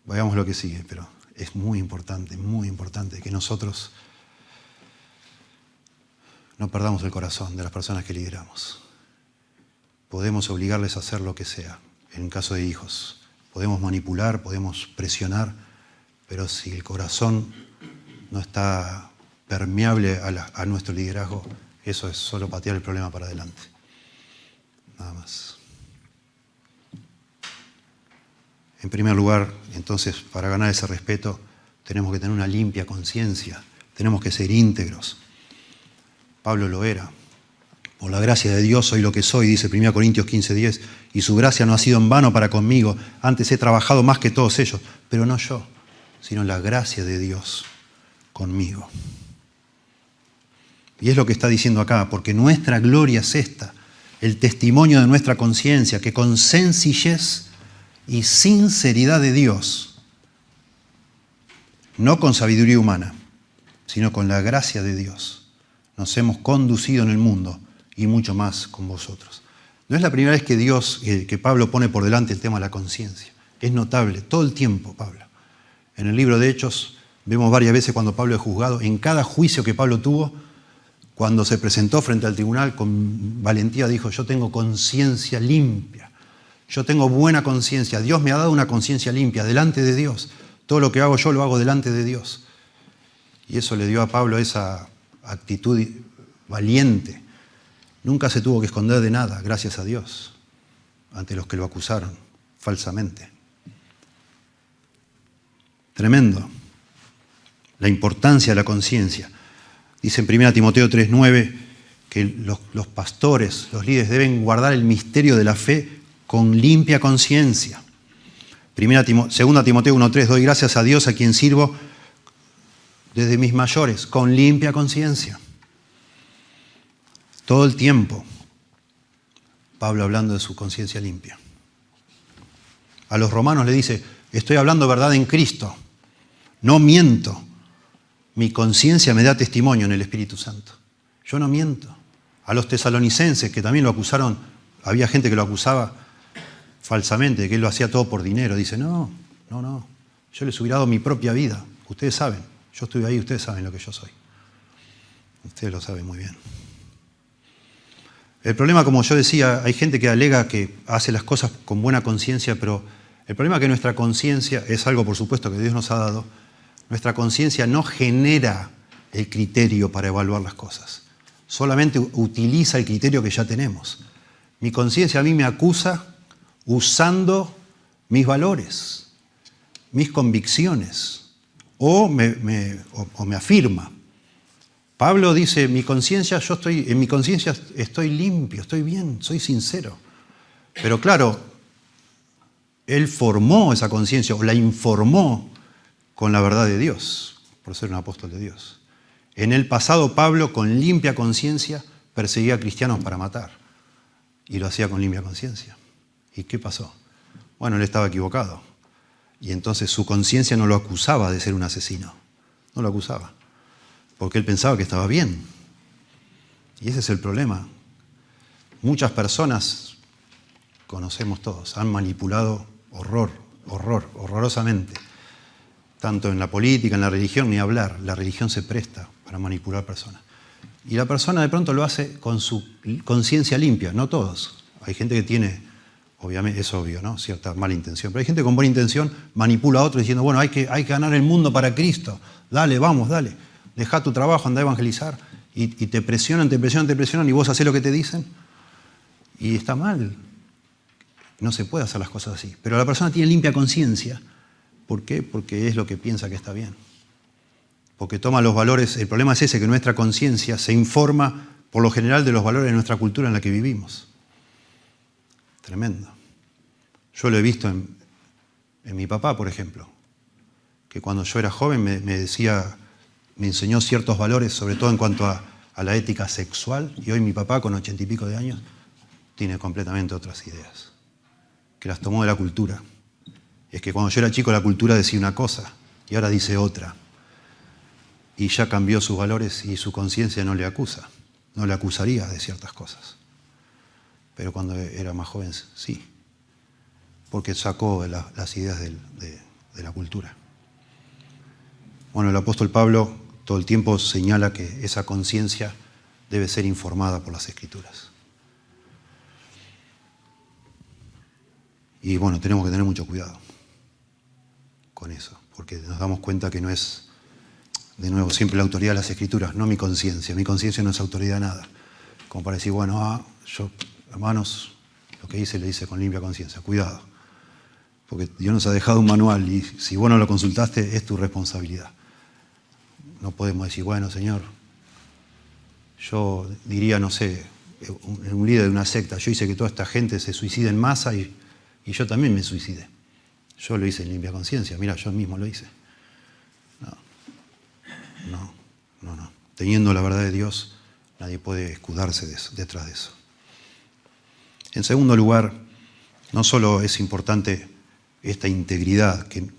veamos lo que sigue, pero es muy importante que nosotros no perdamos el corazón de las personas que lideramos. Podemos obligarles a hacer lo que sea, en caso de hijos. Podemos manipular, podemos presionar, pero si el corazón no está permeable a nuestro liderazgo, eso es solo patear el problema para adelante. Nada más. En primer lugar, entonces, para ganar ese respeto, tenemos que tener una limpia conciencia, tenemos que ser íntegros. Pablo lo era. Por la gracia de Dios soy lo que soy, dice 1 Corintios 15:10, y su gracia no ha sido en vano para conmigo, antes he trabajado más que todos ellos, pero no yo, sino la gracia de Dios conmigo. Y es lo que está diciendo acá, porque nuestra gloria es esta, el testimonio de nuestra conciencia, que con sencillez y sinceridad de Dios, no con sabiduría humana, sino con la gracia de Dios, nos hemos conducido en el mundo y mucho más con vosotros. No es la primera vez que Pablo pone por delante el tema de la conciencia. Es notable, todo el tiempo, Pablo. En el libro de Hechos vemos varias veces cuando Pablo es juzgado, en cada juicio que Pablo tuvo, cuando se presentó frente al tribunal, con valentía dijo, yo tengo conciencia limpia, yo tengo buena conciencia, Dios me ha dado una conciencia limpia delante de Dios. Todo lo que hago yo lo hago delante de Dios. Y eso le dio a Pablo esa actitud valiente. Nunca se tuvo que esconder de nada, gracias a Dios, ante los que lo acusaron falsamente. Tremendo. la importancia de la conciencia. Dice en 1 Timoteo 3:9 que los pastores, los líderes deben guardar el misterio de la fe con limpia conciencia. 2 Timoteo 1:3, doy gracias a Dios a quien sirvo desde mis mayores, con limpia conciencia. Todo el tiempo, Pablo hablando de su conciencia limpia. A los romanos le dice, estoy hablando verdad en Cristo, no miento. Mi conciencia me da testimonio en el Espíritu Santo. Yo no miento. A los tesalonicenses, que también lo acusaron, había gente que lo acusaba falsamente, de que él lo hacía todo por dinero. Dice, no, yo les hubiera dado mi propia vida. Ustedes saben, yo estuve ahí, ustedes saben lo que yo soy. Ustedes lo saben muy bien. El problema, como yo decía, hay gente que alega que hace las cosas con buena conciencia, pero el problema es que nuestra conciencia, es algo por supuesto que Dios nos ha dado, nuestra conciencia no genera el criterio para evaluar las cosas. Solamente utiliza el criterio que ya tenemos. Mi conciencia a mí me acusa usando mis valores, mis convicciones, o me afirma. Pablo dice, en mi conciencia estoy limpio, estoy bien, soy sincero. Pero claro, él formó esa conciencia, o la informó con la verdad de Dios, por ser un apóstol de Dios. En el pasado, Pablo, con limpia conciencia, perseguía a cristianos para matar. Y lo hacía con limpia conciencia. ¿Y qué pasó? Bueno, él estaba equivocado. Y entonces su conciencia no lo acusaba de ser un asesino. No lo acusaba. Porque él pensaba que estaba bien. Y ese es el problema. Muchas personas, conocemos todos, han manipulado horrorosamente. Tanto en la política, en la religión, ni hablar. La religión se presta para manipular personas. Y la persona de pronto lo hace con su conciencia limpia. No todos. Hay gente que tiene, obviamente, es obvio, ¿no? Cierta mala intención. Pero hay gente con buena intención, manipula a otro diciendo, bueno, hay que ganar el mundo para Cristo. Dale, vamos, dale. Deja tu trabajo, anda a evangelizar. Y te presionan, y vos hacés lo que te dicen. Y está mal. No se puede hacer las cosas así. Pero la persona tiene limpia conciencia. ¿Por qué? Porque es lo que piensa que está bien. Porque toma los valores. El problema es ese, que nuestra conciencia se informa por lo general de los valores de nuestra cultura en la que vivimos. Tremendo. Yo lo he visto en mi papá, por ejemplo, que cuando yo era joven me enseñó ciertos valores, sobre todo en cuanto a la ética sexual, y hoy mi papá, con 80 y pico de años, tiene completamente otras ideas, que las tomó de la cultura. Es que cuando yo era chico la cultura decía una cosa y ahora dice otra. Y ya cambió sus valores y su conciencia no le acusa. No le acusaría de ciertas cosas. Pero cuando era más joven, sí. Porque sacó las ideas de la cultura. Bueno, el apóstol Pablo todo el tiempo señala que esa conciencia debe ser informada por las Escrituras. Y bueno, tenemos que tener mucho cuidado con eso, porque nos damos cuenta que no es, de nuevo, siempre la autoridad de las Escrituras, no mi conciencia. Mi conciencia no es autoridad de nada. Como para decir, bueno, yo, hermanos, lo que hice le hice con limpia conciencia. Cuidado, porque Dios nos ha dejado un manual y si vos no lo consultaste, es tu responsabilidad. No podemos decir, bueno, Señor, yo diría, no sé, un líder de una secta, yo hice que toda esta gente se suicide en masa y yo también me suicidé. Yo lo hice en limpia conciencia. Mira, yo mismo lo hice. No. Teniendo la verdad de Dios, nadie puede escudarse detrás de eso. En segundo lugar, no solo es importante esta integridad que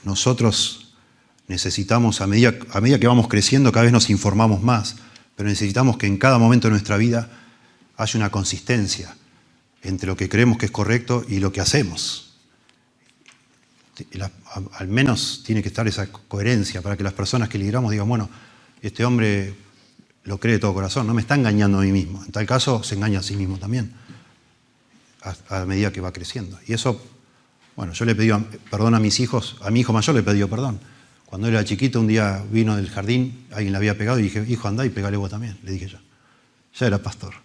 nosotros necesitamos, a medida que vamos creciendo, cada vez nos informamos más, pero necesitamos que en cada momento de nuestra vida haya una consistencia entre lo que creemos que es correcto y lo que hacemos. Al menos tiene que estar esa coherencia para que las personas que lideramos digan, bueno, este hombre lo cree de todo corazón, no me está engañando a mí mismo. En tal caso, se engaña a sí mismo también, a medida que va creciendo. Y eso, bueno, yo le pedí perdón a mis hijos, a mi hijo mayor le pedí perdón. Cuando él era chiquito, un día vino del jardín, alguien le había pegado y dije, hijo, andá y pegale vos también, le dije yo. Ya era pastor.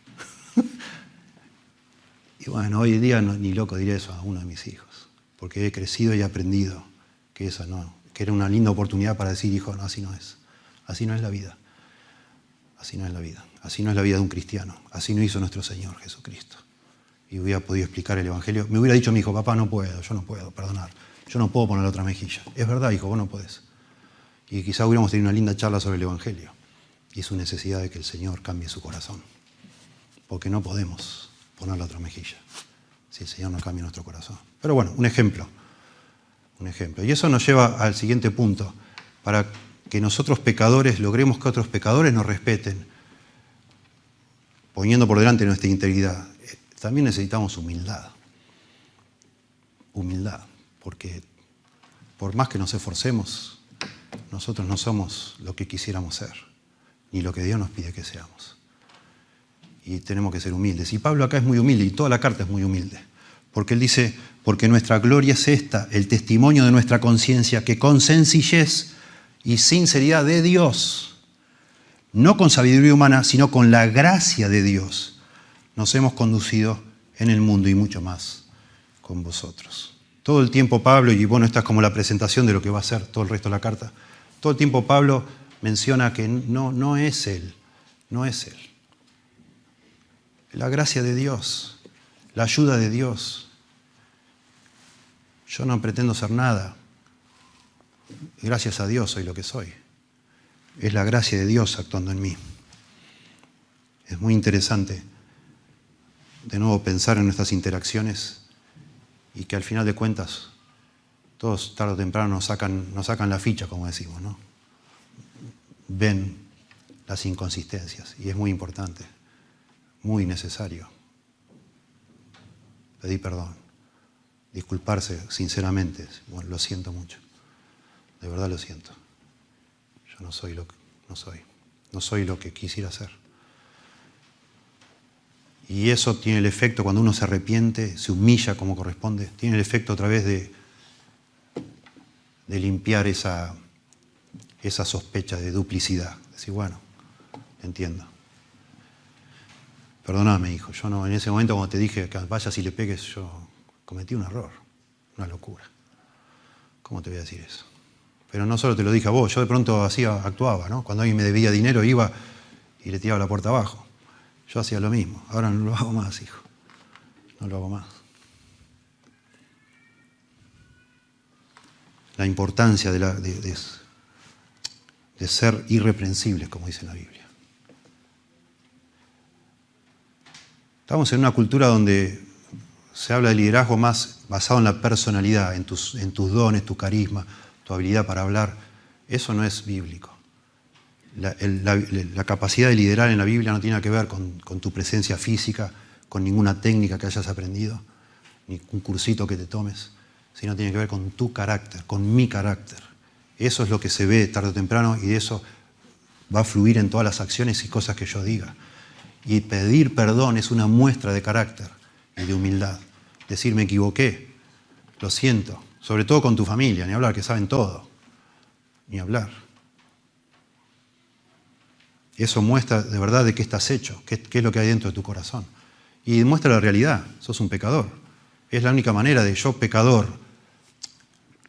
Y bueno, hoy en día ni loco diré eso a uno de mis hijos, porque he crecido y he aprendido que que era una linda oportunidad para decir, hijo, no, así no es. Así no es la vida. Así no es la vida. Así no es la vida de un cristiano. Así no hizo nuestro Señor Jesucristo. Y hubiera podido explicar el Evangelio. Me hubiera dicho mi hijo, papá, no puedo, yo no puedo perdonar. Yo no puedo poner la otra mejilla. Es verdad, hijo, vos no podés. Y quizá hubiéramos tenido una linda charla sobre el Evangelio y su necesidad de que el Señor cambie su corazón. Porque no podemos poner la otra mejilla si el Señor no cambia nuestro corazón. Pero bueno, un ejemplo. Un ejemplo. Y eso nos lleva al siguiente punto. Para que nosotros pecadores logremos que otros pecadores nos respeten, poniendo por delante nuestra integridad, también necesitamos humildad. Humildad. Porque por más que nos esforcemos, nosotros no somos lo que quisiéramos ser, ni lo que Dios nos pide que seamos. Y tenemos que ser humildes. Y Pablo acá es muy humilde, y toda la carta es muy humilde. Porque él dice, porque nuestra gloria es esta, el testimonio de nuestra conciencia, que con sencillez y sinceridad de Dios, no con sabiduría humana, sino con la gracia de Dios, nos hemos conducido en el mundo y mucho más con vosotros. Todo el tiempo Pablo, y bueno, esta es como la presentación de lo que va a ser todo el resto de la carta, todo el tiempo Pablo menciona que no es él, no es él. La gracia de Dios, la ayuda de Dios. Yo no pretendo ser nada. Gracias a Dios soy lo que soy. Es la gracia de Dios actuando en mí. Es muy interesante, de nuevo, pensar en nuestras interacciones y que al final de cuentas, todos tarde o temprano nos sacan la ficha, como decimos, ¿no? Ven las inconsistencias y es muy importante, muy necesario pedir perdón, disculparse sinceramente. Bueno, lo siento mucho, de verdad lo siento. Yo no soy lo que quisiera ser. Y eso tiene el efecto, cuando uno se arrepiente, se humilla como corresponde, tiene el efecto otra vez de limpiar esa sospecha de duplicidad. Decir, bueno, entiendo. Perdóname, hijo, yo no, en ese momento cuando te dije que vayas y le pegues, yo cometí un error, una locura. ¿Cómo te voy a decir eso? Pero no solo te lo dije a vos, yo de pronto así actuaba, ¿no? Cuando alguien me debía dinero iba y le tiraba la puerta abajo. Yo hacía lo mismo. Ahora no lo hago más, hijo. No lo hago más. La importancia de ser irreprensibles, como dice la Biblia. Estamos en una cultura donde se habla de liderazgo más basado en la personalidad, en tus dones, tu carisma, tu habilidad para hablar. Eso no es bíblico. La capacidad de liderar en la Biblia no tiene nada que ver con tu presencia física, con ninguna técnica que hayas aprendido, ni un cursito que te tomes, sino tiene que ver con tu carácter, con mi carácter. Eso es lo que se ve tarde o temprano y de eso va a fluir en todas las acciones y cosas que yo diga. Y pedir perdón es una muestra de carácter y de humildad. Decir, me equivoqué, lo siento, sobre todo con tu familia, ni hablar, que saben todo, ni hablar. Eso muestra de verdad de qué estás hecho, qué es lo que hay dentro de tu corazón. Y muestra la realidad, sos un pecador. Es la única manera de yo, pecador,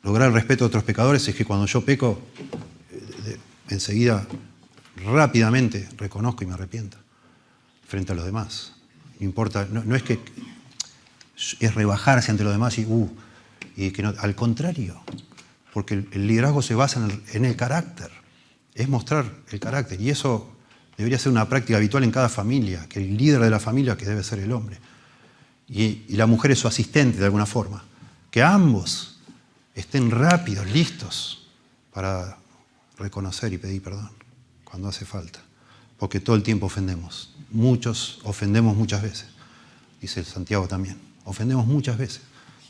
lograr el respeto de otros pecadores, es que cuando yo peco, enseguida, rápidamente, reconozco y me arrepiento frente a los demás. No importa, no es que es rebajarse ante los demás y que no, al contrario, porque el liderazgo se basa en el carácter, es mostrar el carácter, y eso debería ser una práctica habitual en cada familia, que el líder de la familia, que debe ser el hombre, y la mujer es su asistente de alguna forma, que ambos estén rápidos, listos para reconocer y pedir perdón cuando hace falta, porque todo el tiempo ofendemos. Muchos ofendemos muchas veces, dice Santiago también. Ofendemos muchas veces,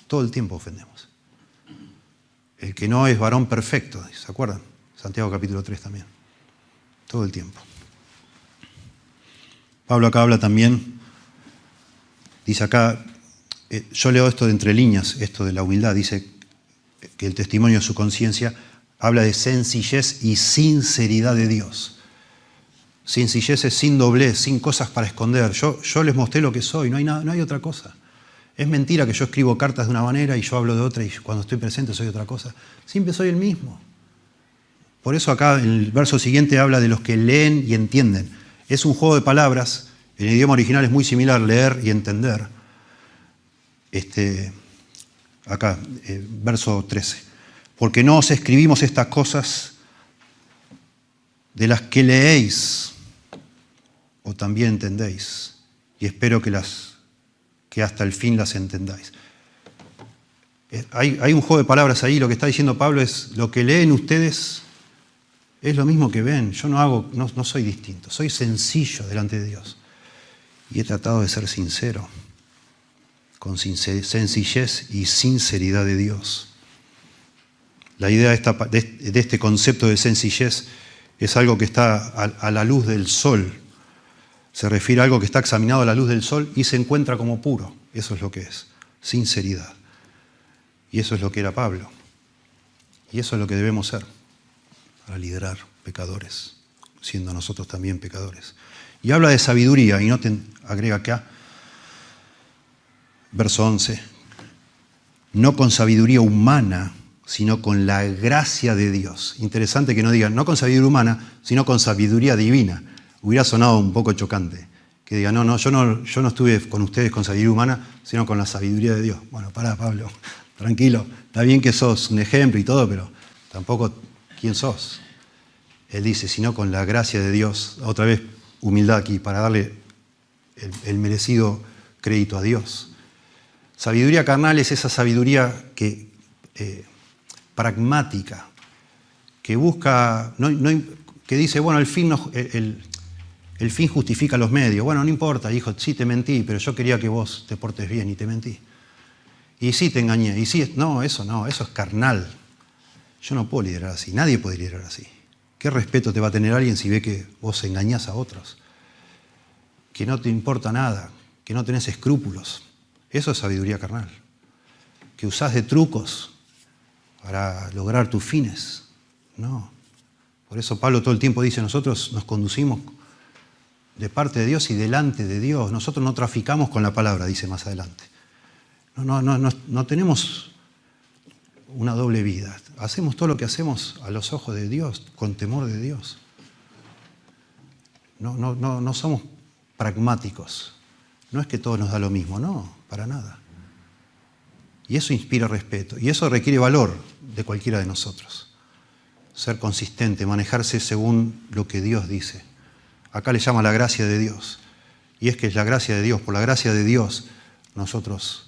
todo el tiempo ofendemos. El que no es varón perfecto, ¿se acuerdan? Santiago capítulo 3 también, todo el tiempo. Pablo acá habla también, dice acá, yo leo esto de entre líneas, esto de la humildad, dice que el testimonio de su conciencia habla de sencillez y sinceridad de Dios. Sencillez es sin doblez, sin cosas para esconder. Yo les mostré lo que soy, no hay otra cosa. Es mentira que yo escribo cartas de una manera y yo hablo de otra y cuando estoy presente soy otra cosa. Siempre soy el mismo. Por eso acá en el verso siguiente habla de los que leen y entienden. Es un juego de palabras. En el idioma original es muy similar, leer y entender. Acá, verso 13. Porque no os escribimos estas cosas de las que leéis o también entendéis. Y espero que hasta el fin las entendáis. Hay un juego de palabras ahí. Lo que está diciendo Pablo es: lo que leen ustedes es lo mismo que ven. Yo no soy distinto. Soy sencillo delante de Dios. Y he tratado de ser sincero, con sencillez y sinceridad de Dios. La idea de este concepto de sencillez es algo que está a la luz del sol. Se refiere a algo que está examinado a la luz del sol y se encuentra como puro. Eso es lo que es, sinceridad. Y eso es lo que era Pablo. Y eso es lo que debemos ser para liderar pecadores, siendo nosotros también pecadores. Y habla de sabiduría, y agrega acá, verso 11, no con sabiduría humana, sino con la gracia de Dios. Interesante que no digan, no con sabiduría humana, sino con sabiduría divina. Hubiera sonado un poco chocante. Que digan, yo no estuve con ustedes con sabiduría humana, sino con la sabiduría de Dios. Bueno, pará, Pablo, tranquilo. Está bien que sos un ejemplo y todo, pero tampoco quién sos. Él dice, sino con la gracia de Dios. Otra vez, humildad aquí, para darle el merecido crédito a Dios. Sabiduría carnal es esa sabiduría pragmática, que busca, que dice, bueno, el fin justifica los medios. Bueno, no importa, hijo, sí te mentí, pero yo quería que vos te portes bien y te mentí. Y sí te engañé, y sí, no, eso es carnal. Yo no puedo liderar así, nadie puede liderar así. ¿Qué respeto te va a tener alguien si ve que vos engañás a otros? Que no te importa nada, que no tenés escrúpulos. Eso es sabiduría carnal. Que usás de trucos para lograr tus fines. No. Por eso Pablo todo el tiempo dice, nosotros nos conducimos de parte de Dios y delante de Dios. Nosotros no traficamos con la palabra, dice más adelante. No tenemos una doble vida. Hacemos todo lo que hacemos a los ojos de Dios, con temor de Dios. No somos pragmáticos. No es que todo nos da lo mismo, no, para nada. Y eso inspira respeto. Y eso requiere valor de cualquiera de nosotros. Ser consistente, manejarse según lo que Dios dice. Acá le llama la gracia de Dios. Y es que es la gracia de Dios. Por la gracia de Dios nosotros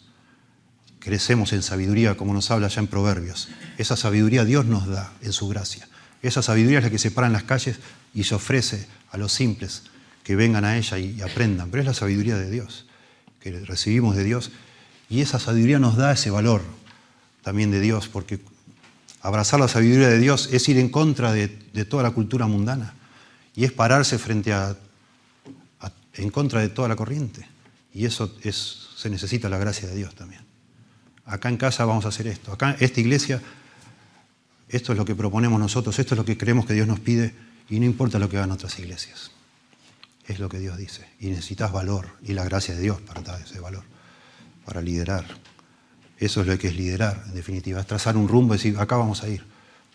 crecemos en sabiduría, como nos habla ya en Proverbios. Esa sabiduría Dios nos da en su gracia. Esa sabiduría es la que se para en las calles y se ofrece a los simples que vengan a ella y aprendan. Pero es la sabiduría de Dios, que recibimos de Dios. Y esa sabiduría nos da ese valor también de Dios, porque abrazar la sabiduría de Dios es ir en contra de toda la cultura mundana. Y es pararse en contra de toda la corriente. Y eso se necesita la gracia de Dios también. Acá en casa vamos a hacer esto. Acá, esta iglesia, esto es lo que proponemos nosotros, esto es lo que creemos que Dios nos pide, y no importa lo que hagan otras iglesias. Es lo que Dios dice. Y necesitas valor, y la gracia de Dios para dar ese valor, para liderar. Eso es lo que es liderar, en definitiva. Es trazar un rumbo y decir, acá vamos a ir.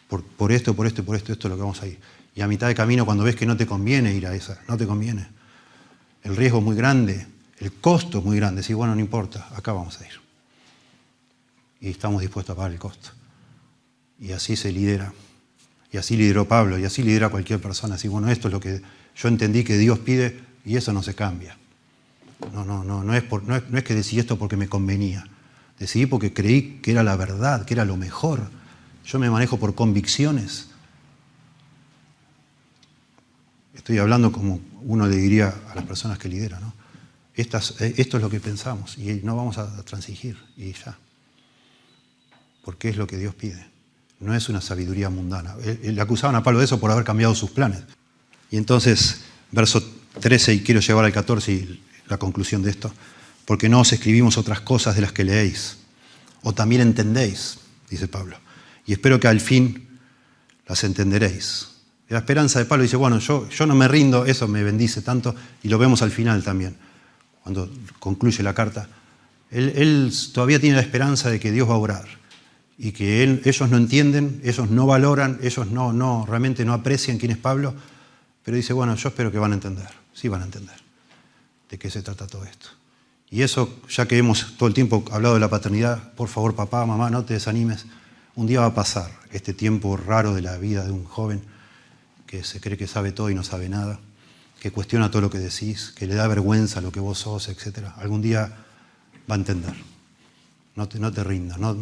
Por esto es lo que vamos a ir. Y a mitad de camino, cuando ves que no te conviene ir a esa, no te conviene. El riesgo es muy grande, el costo es muy grande. Decir, bueno, no importa, acá vamos a ir. Y estamos dispuestos a pagar el costo. Y así se lidera. Y así lideró Pablo, y así lidera cualquier persona. Así, bueno, esto es lo que yo entendí que Dios pide, y eso no se cambia. No es que decidí esto porque me convenía. Decidí porque creí que era la verdad, que era lo mejor. Yo me manejo por convicciones. Estoy hablando como uno le diría a las personas que lideran, ¿no? Esto es lo que pensamos y no vamos a transigir y ya. Porque es lo que Dios pide. No es una sabiduría mundana. Le acusaban a Pablo de eso por haber cambiado sus planes. Y entonces, verso 13, y quiero llevar al 14 y la conclusión de esto. Porque no os escribimos otras cosas de las que leéis, o también entendéis, dice Pablo. Y espero que al fin las entenderéis. La esperanza de Pablo dice, bueno, yo no me rindo, eso me bendice tanto, y lo vemos al final también, cuando concluye la carta. Él todavía tiene la esperanza de que Dios va a obrar. y que ellos no entienden, ellos no valoran, ellos realmente no aprecian quién es Pablo, pero dice, bueno, yo espero que van a entender, sí van a entender de qué se trata todo esto. Y eso, ya que hemos todo el tiempo hablado de la paternidad, por favor, papá, mamá, no te desanimes. Un día va a pasar este tiempo raro de la vida de un joven que se cree que sabe todo y no sabe nada, que cuestiona todo lo que decís, que le da vergüenza lo que vos sos, etc. Algún día va a entender. No te rindas, no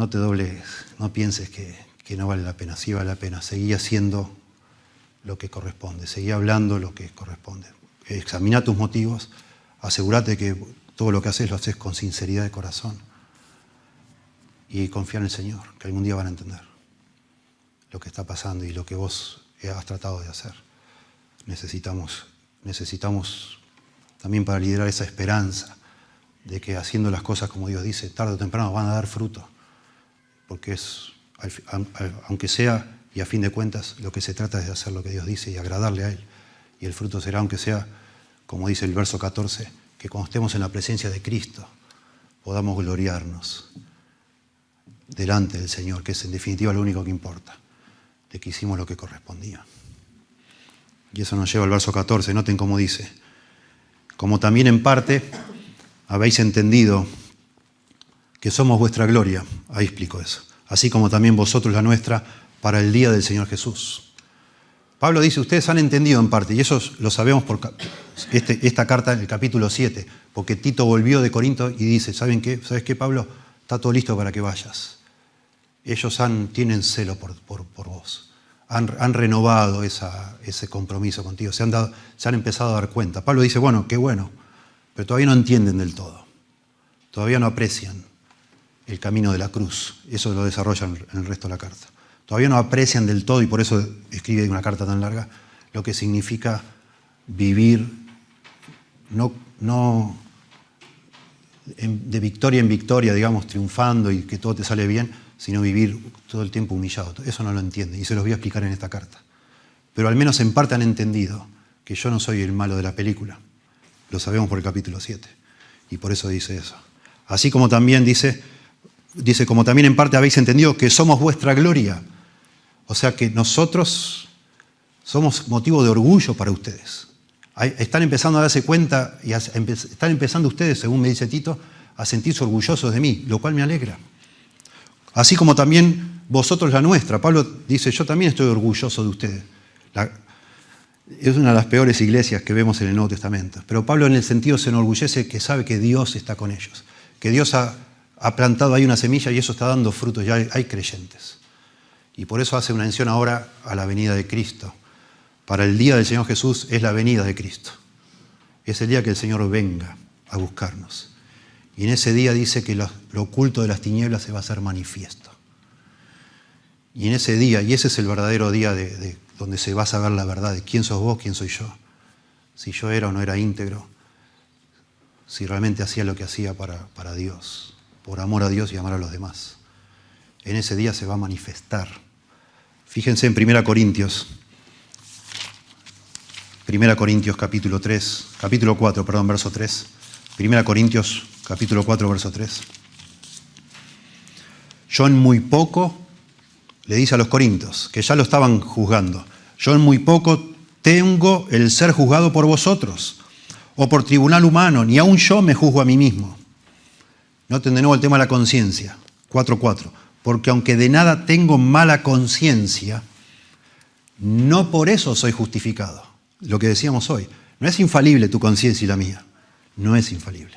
te doblegues, no pienses que no vale la pena, sí vale la pena. Seguí haciendo lo que corresponde, seguí hablando lo que corresponde. Examina tus motivos, asegúrate que todo lo que haces lo haces con sinceridad de corazón y confía en el Señor, que algún día van a entender lo que está pasando y lo que vos has tratado de hacer. Necesitamos también para liderar esa esperanza de que haciendo las cosas como Dios dice, tarde o temprano van a dar fruto, porque aunque sea y a fin de cuentas lo que se trata es de hacer lo que Dios dice y agradarle a Él. Y el fruto será, aunque sea, como dice el verso 14, que cuando estemos en la presencia de Cristo podamos gloriarnos delante del Señor, que es en definitiva lo único que importa, de que hicimos lo que correspondía. Y eso nos lleva al verso 14, noten cómo dice, como también en parte habéis entendido que somos vuestra gloria, ahí explico eso, así como también vosotros la nuestra para el día del Señor Jesús. Pablo dice, ustedes han entendido en parte, y eso lo sabemos por esta carta en el capítulo 7, porque Tito volvió de Corinto y dice, ¿saben qué? ¿Sabes qué, Pablo? Está todo listo para que vayas. Ellos tienen celo por vos, han renovado ese compromiso contigo, se han empezado a dar cuenta. Pablo dice, bueno, qué bueno, pero todavía no entienden del todo, todavía no aprecian el camino de la cruz, eso lo desarrolla en el resto de la carta. Todavía no aprecian del todo, y por eso escribe una carta tan larga, lo que significa vivir de victoria en victoria, digamos, triunfando y que todo te sale bien, sino vivir todo el tiempo humillado. Eso no lo entienden y se los voy a explicar en esta carta. Pero al menos en parte han entendido que yo no soy el malo de la película. Lo sabemos por el capítulo 7 y por eso dice eso. Así como también dice, como también en parte habéis entendido que somos vuestra gloria. O sea que nosotros somos motivo de orgullo para ustedes. Están empezando a darse cuenta y están empezando ustedes, según me dice Tito, a sentirse orgullosos de mí, lo cual me alegra. Así como también vosotros la nuestra. Pablo dice, yo también estoy orgulloso de ustedes. Es una de las peores iglesias que vemos en el Nuevo Testamento. Pero Pablo en el sentido se enorgullece que sabe que Dios está con ellos, que Dios ha plantado ahí una semilla y eso está dando frutos, ya hay creyentes. Y por eso hace una mención ahora a la venida de Cristo. Para el día del Señor Jesús es la venida de Cristo. Es el día que el Señor venga a buscarnos. Y en ese día dice que lo oculto de las tinieblas se va a hacer manifiesto. Y en ese día, y ese es el verdadero día de donde se va a saber la verdad de quién sos vos, quién soy yo. Si yo era o no era íntegro. Si realmente hacía lo que hacía para Dios. Por amor a Dios y amar a los demás. En ese día se va a manifestar. Fíjense en 1 Corintios capítulo 4, verso 3. 1 Corintios capítulo 4, verso 3. Yo en muy poco, le dice a los corintios, que ya lo estaban juzgando, yo en muy poco tengo el ser juzgado por vosotros, o por tribunal humano, ni aun yo me juzgo a mí mismo. Noten de nuevo el tema de la conciencia, 4:4. Porque aunque de nada tengo mala conciencia, no por eso soy justificado. Lo que decíamos hoy, no es infalible tu conciencia y la mía, no es infalible.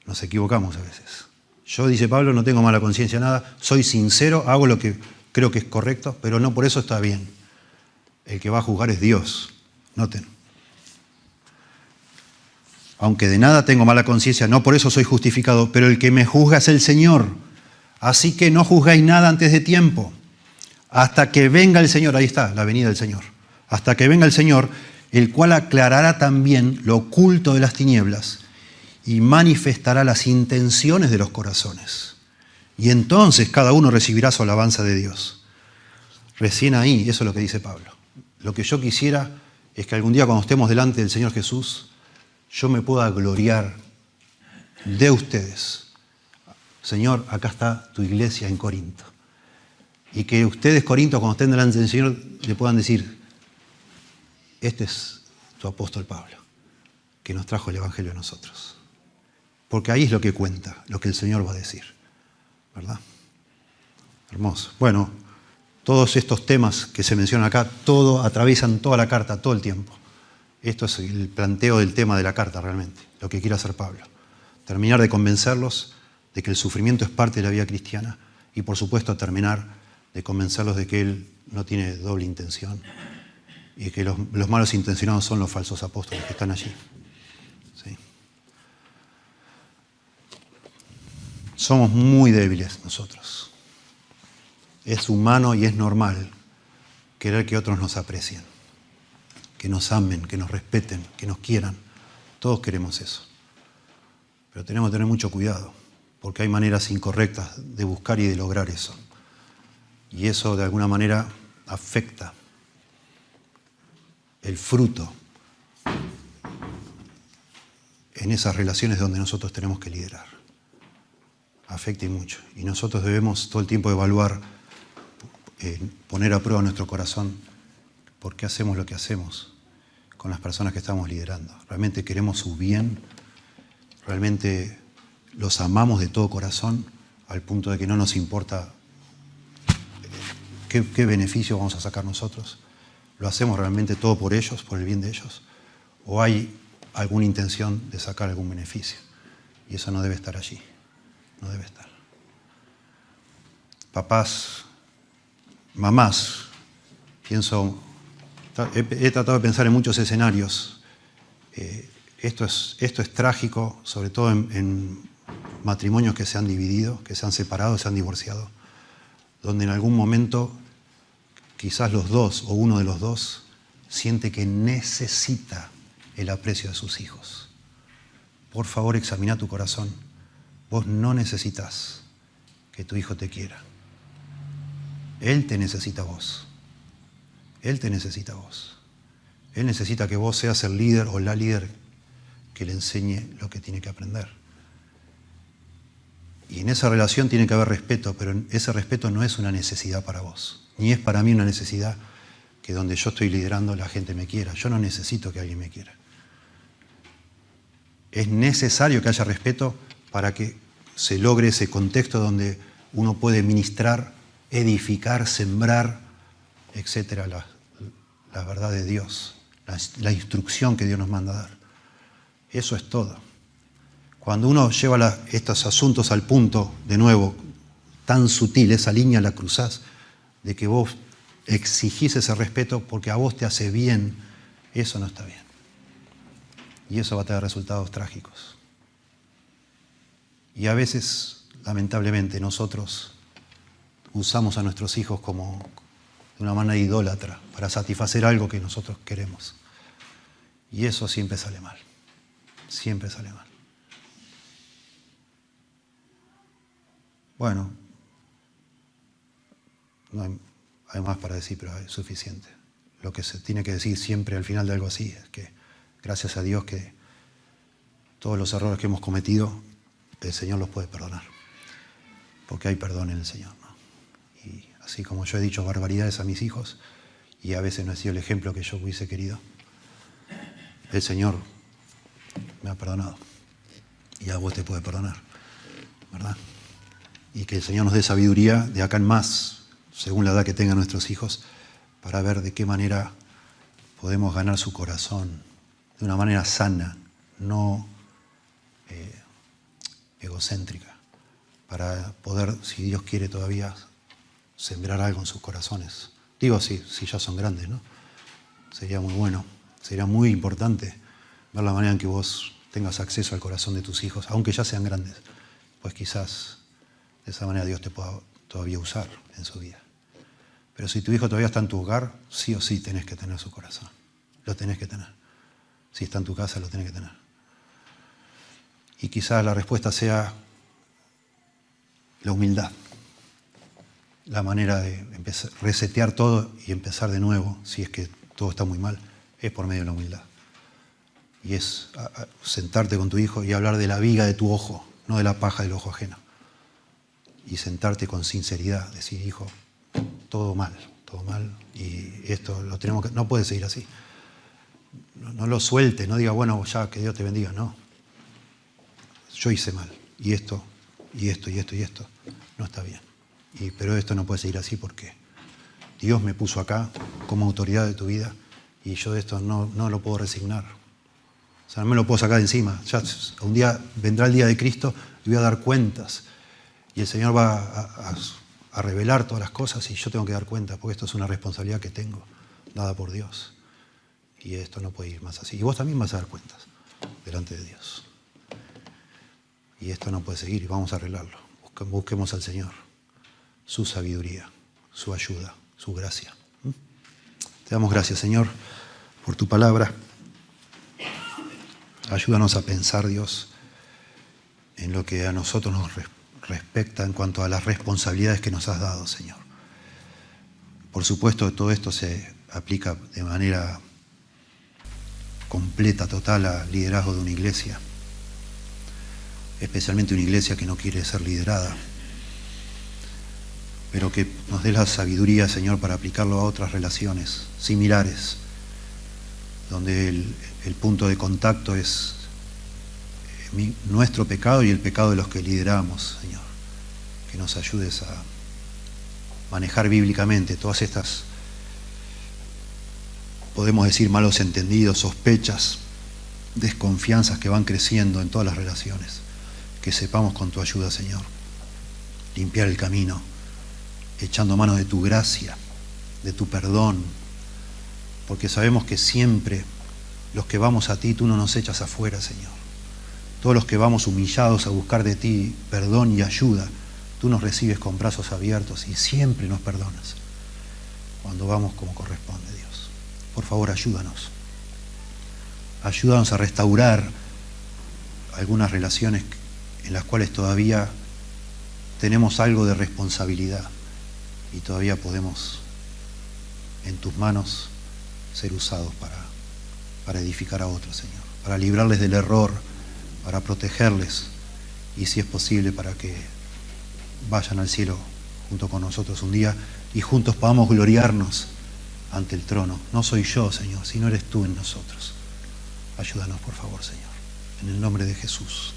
Nos equivocamos a veces. Yo, dice Pablo, no tengo mala conciencia nada, soy sincero, hago lo que creo que es correcto, pero no por eso está bien. El que va a juzgar es Dios. Noten. Aunque de nada tengo mala conciencia, no por eso soy justificado, pero el que me juzga es el Señor. Así que no juzgáis nada antes de tiempo, hasta que venga el Señor. Ahí está, la venida del Señor. Hasta que venga el Señor, el cual aclarará también lo oculto de las tinieblas y manifestará las intenciones de los corazones. Y entonces cada uno recibirá su alabanza de Dios. Recién ahí, eso es lo que dice Pablo. Lo que yo quisiera es que algún día cuando estemos delante del Señor Jesús, yo me pueda gloriar de ustedes Señor, acá está tu iglesia en Corinto. Y que ustedes, Corinto, cuando estén delante del Señor, le puedan decir, este es tu apóstol Pablo, que nos trajo el Evangelio a nosotros. Porque ahí es lo que cuenta, lo que el Señor va a decir. ¿Verdad? Hermoso. Bueno, todos estos temas que se mencionan acá, todo atraviesan toda la carta, todo el tiempo. Esto es el planteo del tema de la carta realmente, lo que quiere hacer Pablo. Terminar de convencerlos de que el sufrimiento es parte de la vida cristiana y, por supuesto, terminar de convencerlos de que él no tiene doble intención y que los malos intencionados son los falsos apóstoles que están allí. ¿Sí? Somos muy débiles nosotros. Es humano y es normal querer que otros nos aprecien, que nos amen, que nos respeten, que nos quieran. Todos queremos eso. Pero tenemos que tener mucho cuidado, porque hay maneras incorrectas de buscar y de lograr eso. Y eso de alguna manera afecta el fruto en esas relaciones donde nosotros tenemos que liderar. Afecta y mucho. Y nosotros debemos todo el tiempo evaluar, poner a prueba nuestro corazón por qué hacemos lo que hacemos con las personas que estamos liderando. ¿Realmente queremos su bien? ¿Realmente los amamos de todo corazón al punto de que no nos importa qué beneficio vamos a sacar nosotros? ¿Lo hacemos realmente todo por ellos, por el bien de ellos? ¿O hay alguna intención de sacar algún beneficio? Y eso no debe estar allí. No debe estar. Papás, mamás, he tratado de pensar en muchos escenarios. Esto es trágico, sobre todo en matrimonios que se han dividido, que se han separado, se han divorciado, donde en algún momento quizás los dos o uno de los dos siente que necesita el aprecio de sus hijos. Por favor, examina tu corazón. Vos no necesitas que tu hijo te quiera. Él te necesita a vos. Él te necesita a vos. Él necesita que vos seas el líder o la líder que le enseñe lo que tiene que aprender. Y en esa relación tiene que haber respeto, pero ese respeto no es una necesidad para vos. Ni es para mí una necesidad que donde yo estoy liderando la gente me quiera. Yo no necesito que alguien me quiera. Es necesario que haya respeto para que se logre ese contexto donde uno puede ministrar, edificar, sembrar, etcétera, la verdad de Dios, la instrucción que Dios nos manda a dar. Eso es todo. Cuando uno lleva estos asuntos al punto, de nuevo, tan sutil, esa línea la cruzás, de que vos exigís ese respeto porque a vos te hace bien, eso no está bien. Y eso va a tener resultados trágicos. Y a veces, lamentablemente, nosotros usamos a nuestros hijos como de una manera idólatra para satisfacer algo que nosotros queremos. Y eso siempre sale mal. Siempre sale mal. Bueno, no hay más para decir, pero es suficiente. Lo que se tiene que decir siempre al final de algo así es que gracias a Dios que todos los errores que hemos cometido, el Señor los puede perdonar. Porque hay perdón en el Señor, ¿no? Y así como yo he dicho barbaridades a mis hijos, y a veces no he sido el ejemplo que yo hubiese querido, el Señor me ha perdonado. Y a vos te puede perdonar, ¿verdad? Y que el Señor nos dé sabiduría de acá en más, según la edad que tengan nuestros hijos, para ver de qué manera podemos ganar su corazón de una manera sana, no egocéntrica, para poder, si Dios quiere todavía, sembrar algo en sus corazones. Digo, si ya son grandes, ¿no? Sería muy bueno, sería muy importante ver la manera en que vos tengas acceso al corazón de tus hijos, aunque ya sean grandes, pues quizás de esa manera Dios te pueda todavía usar en su vida. Pero si tu hijo todavía está en tu hogar, sí o sí tenés que tener su corazón. Lo tenés que tener. Si está en tu casa, lo tenés que tener. Y quizás la respuesta sea la humildad. La manera de empezar, resetear todo y empezar de nuevo, si es que todo está muy mal, es por medio de la humildad. Y es sentarte con tu hijo y hablar de la viga de tu ojo, no de la paja del ojo ajeno. y sentarte con sinceridad, decir, hijo, todo mal, y esto lo tenemos que, no puede seguir así. No lo suelte, no diga, bueno, ya que Dios te bendiga, no. Yo hice mal, y esto, no está bien. Pero esto no puede seguir así porque Dios me puso acá como autoridad de tu vida y yo de esto no lo puedo resignar. O sea, no me lo puedo sacar de encima. Ya un día vendrá el día de Cristo y voy a dar cuentas. Y el Señor va a revelar todas las cosas y yo tengo que dar cuenta porque esto es una responsabilidad que tengo, dada por Dios. Y esto no puede ir más así. Y vos también vas a dar cuentas delante de Dios. Y esto no puede seguir y vamos a arreglarlo. Busquemos al Señor, su sabiduría, su ayuda, su gracia. Te damos gracias, Señor, por tu palabra. Ayúdanos a pensar, Dios, en lo que a nosotros nos respecta en cuanto a las responsabilidades que nos has dado, Señor. Por supuesto, todo esto se aplica de manera completa, total, al liderazgo de una iglesia, especialmente una iglesia que no quiere ser liderada, pero que nos dé la sabiduría, Señor, para aplicarlo a otras relaciones similares, donde el punto de contacto es nuestro pecado y el pecado de los que lideramos, Señor. Que nos ayudes a manejar bíblicamente todas estas, podemos decir, malos entendidos, sospechas, desconfianzas que van creciendo en todas las relaciones. Que sepamos con tu ayuda, Señor, limpiar el camino, echando mano de tu gracia, de tu perdón, porque sabemos que siempre los que vamos a ti, tú no nos echas afuera, Señor. Todos los que vamos humillados a buscar de ti perdón y ayuda, tú nos recibes con brazos abiertos y siempre nos perdonas cuando vamos como corresponde, Dios. Por favor, ayúdanos. Ayúdanos a restaurar algunas relaciones en las cuales todavía tenemos algo de responsabilidad y todavía podemos en tus manos ser usados para edificar a otros, Señor, para librarles del error, para protegerles y, si es posible, para que vayan al cielo junto con nosotros un día y juntos podamos gloriarnos ante el trono. No soy yo, Señor, sino eres tú en nosotros. Ayúdanos, por favor, Señor, en el nombre de Jesús.